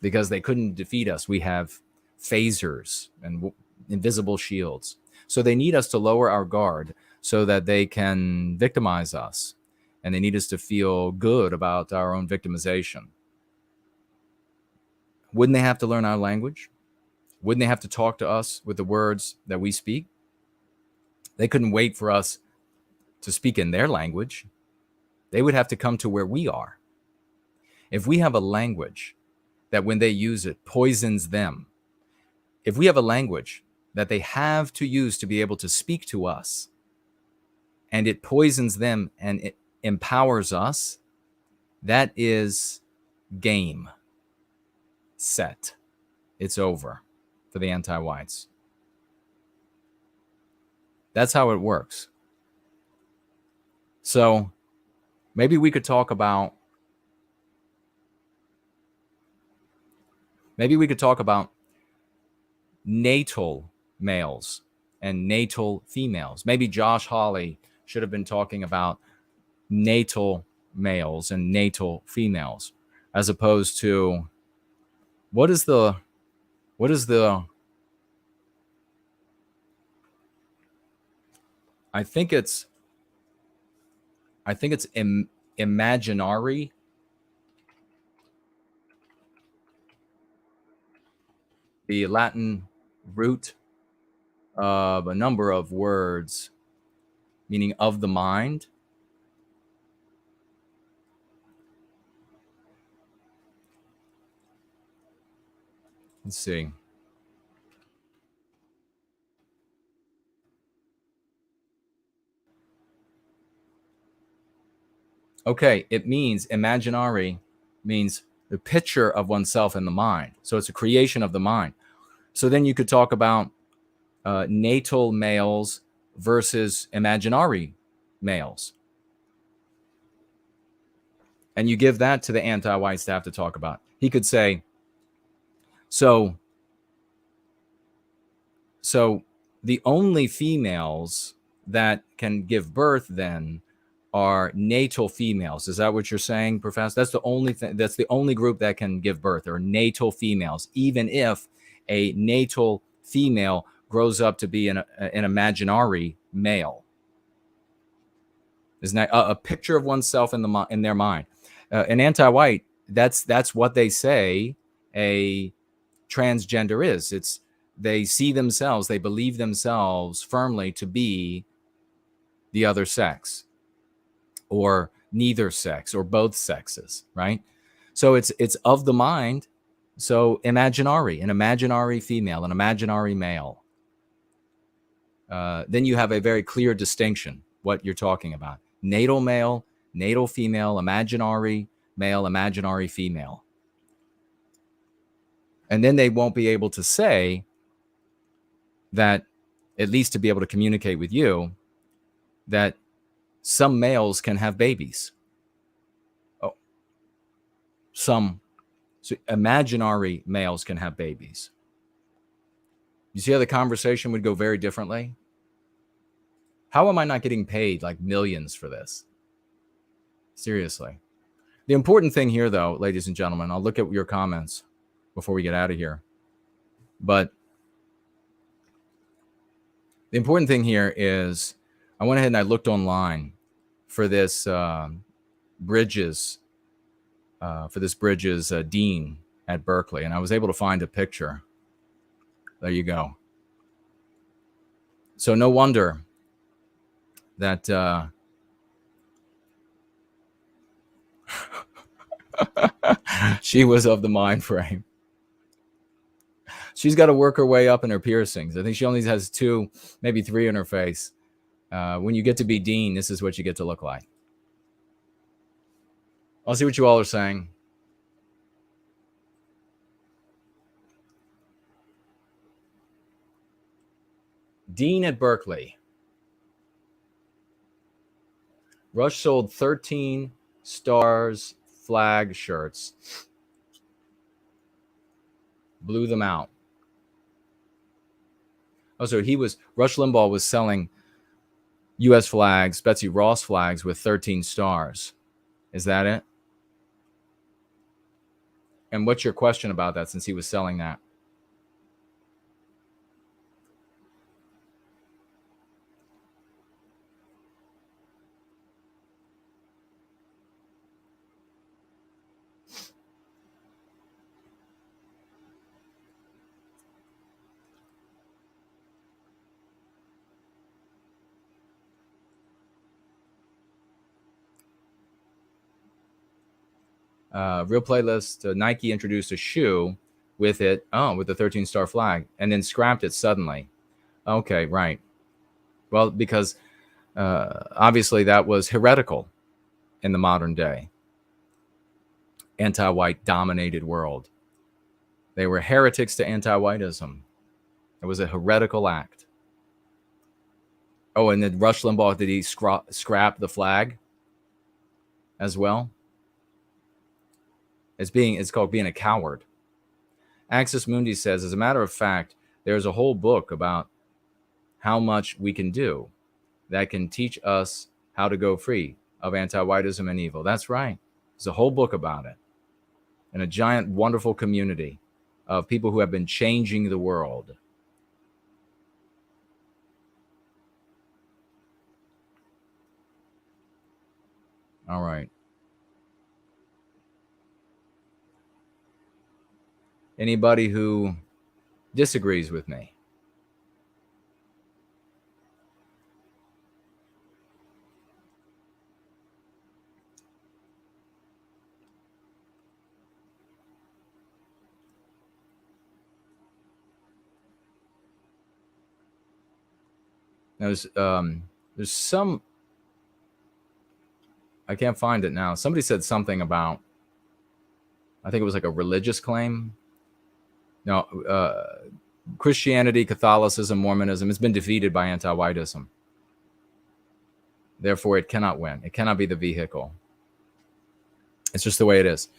because they couldn't defeat us. We have phasers and invisible shields. So they need us to lower our guard so that they can victimize us. And they need us to feel good about our own victimization. Wouldn't they have to learn our language? Wouldn't they have to talk to us with the words that we speak? They couldn't wait for us to speak in their language. They would have to come to where we are. If we have a language that when they use it poisons them, if we have a language that they have to use to be able to speak to us, and it poisons them and it empowers us, that is game set. It's over for the anti-whites. That's how it works. So maybe we could talk about natal males and natal females. Maybe Josh Hawley should have been talking about natal males and natal females, as opposed to what is the I think it's imaginary. The Latin root of a number of words meaning of the mind. Let's see. Okay, it means imaginary means the picture of oneself in the mind. So it's a creation of the mind. So then you could talk about natal males versus imaginary males. And you give that to the anti-white staff to talk about. He could say, so the only females that can give birth then are natal females. Is that what you're saying, Professor? That's the only thing. That's the only group that can give birth, or natal females, even if a natal female grows up to be an imaginary male. Isn't that a picture of oneself in their mind? An anti-white, that's what they say a transgender is. It's they see themselves, they believe themselves firmly to be the other sex, or neither sex, or both sexes, right? So it's of the mind. So imaginary, an imaginary female, an imaginary male. Then you have a very clear distinction, what you're talking about. Natal male, natal female, imaginary male, imaginary female. And then they won't be able to say that, at least to be able to communicate with you, that some males can have babies. Oh, so imaginary males can have babies. You see how the conversation would go very differently? How am I not getting paid like millions for this? Seriously. The important thing here, though, ladies and gentlemen, I'll look at your comments before we get out of here. But the important thing here is I went ahead and I looked online for this Bridges dean at Berkeley, and I was able to find a picture. There you go. So no wonder that she was of the mind frame. She's got to work her way up in her piercings. I think she only has 2, maybe 3 in her face. When you get to be dean, this is what you get to look like. I'll see what you all are saying. Dean at Berkeley. Rush sold 13 stars flag shirts. Blew them out. Oh, so Rush Limbaugh was selling U.S. flags, Betsy Ross flags with 13 stars. Is that it? And what's your question about that, since he was selling that? Real playlist. Nike introduced a shoe with it. Oh, with the 13-star flag, and then scrapped it suddenly. Okay, right. Well, because obviously that was heretical in the modern day. Anti-white dominated world. They were heretics to anti-whiteism. It was a heretical act. Oh, and then Rush Limbaugh, did he scrap the flag as well? It's called being a coward. Axis Mundi says, as a matter of fact, there's a whole book about how much we can do that can teach us how to go free of anti-whiteism and evil. That's right. There's a whole book about it. And a giant, wonderful community of people who have been changing the world. All right. Anybody who disagrees with me? There's some, I can't find it now. Somebody said something about, I think it was like a religious claim. No, Christianity, Catholicism, Mormonism has been defeated by anti-whiteism. Therefore, it cannot win. It cannot be the vehicle. It's just the way it is.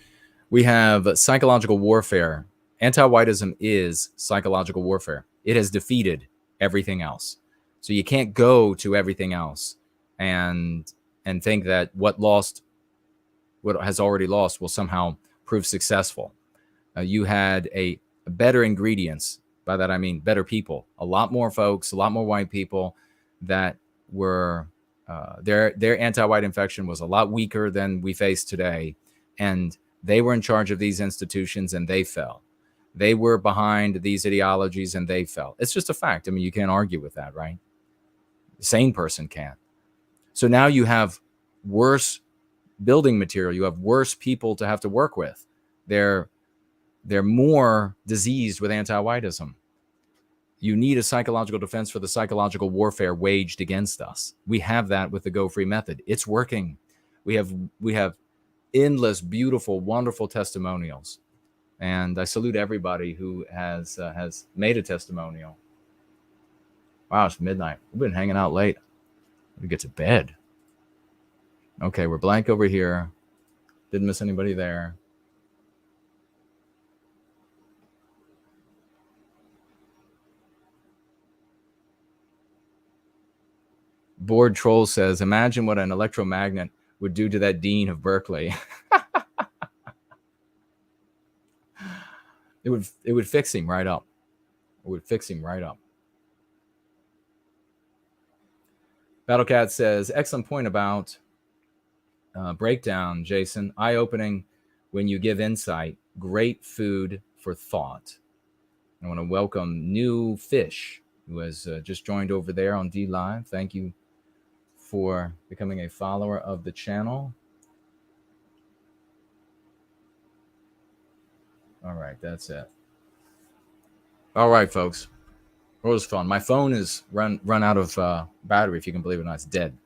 We have psychological warfare. Anti-whiteism is psychological warfare. It has defeated everything else. So you can't go to everything else and think that what has already lost will somehow prove successful. You had a better ingredients. By that I mean better people. A lot more folks, a lot more white people that were their anti-white infection was a lot weaker than we face today, and they were in charge of these institutions and they fell. They were behind these ideologies and they fell. It's just a fact. I mean, you can't argue with that, right? A sane person can't. So now you have worse building material. You have worse people to have to work with. They're more diseased with anti-whiteism. You need a psychological defense for the psychological warfare waged against us. We have that with the Go Free method. It's working. We have endless, beautiful, wonderful testimonials. And I salute everybody who has made a testimonial. Wow, it's midnight. We've been hanging out late. We get to bed. Okay, we're blank over here. Didn't miss anybody there. Board Troll says, imagine what an electromagnet would do to that dean of Berkeley. It would fix him right up. It would fix him right up. Battlecat says, excellent point about breakdown, Jason. Eye-opening when you give insight. Great food for thought. I want to welcome New Fish, who has just joined over there on D Live. Thank you for becoming a follower of the channel. All right, that's it. All right, folks. It was fun. My phone is run out of battery, if you can believe it or not. It's dead.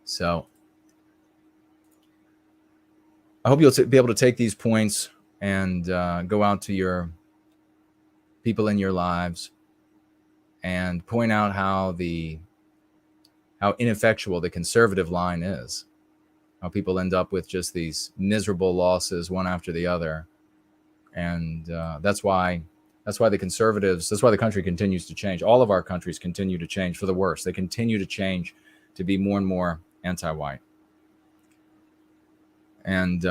So I hope you'll be able to take these points and go out to your people in your lives and point out how ineffectual the conservative line is. How people end up with just these miserable losses one after the other. And that's why the conservatives, that's why the country continues to change. All of our countries continue to change for the worse. They continue to change to be more and more anti-white. And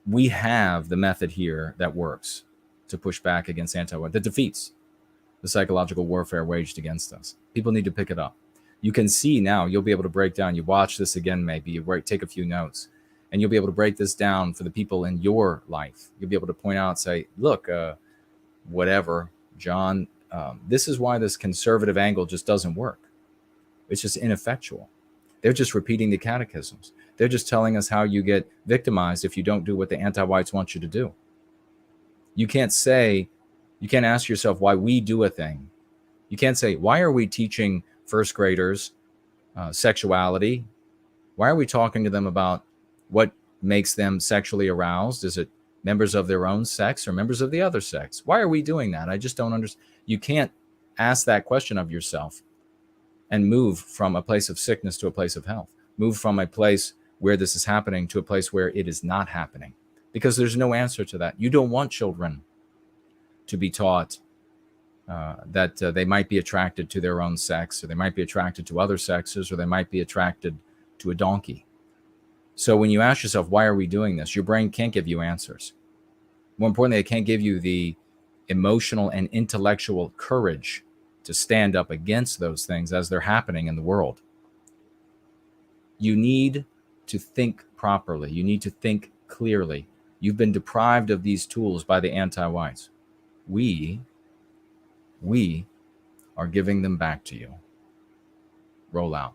we have the method here that works to push back against anti-white, that defeats the psychological warfare waged against us. People need to pick it up. You can see now, you'll be able to break down. You watch this again, maybe you take a few notes, and you'll be able to break this down for the people in your life. You'll be able to point out, say, look, whatever, John, this is why this conservative angle just doesn't work. It's just ineffectual. They're just repeating the catechisms. They're just telling us how you get victimized if you don't do what the anti-whites want you to do. You can't ask yourself why we do a thing. You can't say, why are we teaching first graders sexuality? Why are we talking to them about what makes them sexually aroused? Is it members of their own sex or members of the other sex? Why are we doing that? I just don't understand. You can't ask that question of yourself and move from a place of sickness to a place of health. Move from a place where this is happening to a place where it is not happening, because there's no answer to that. You don't want children to be taught that they might be attracted to their own sex, or they might be attracted to other sexes, or they might be attracted to a donkey. So when you ask yourself, why are we doing this? Your brain can't give you answers. More importantly, it can't give you the emotional and intellectual courage to stand up against those things as they're happening in the world. You need to think properly. You need to think clearly. You've been deprived of these tools by the anti-whites. We are giving them back to you. Roll out.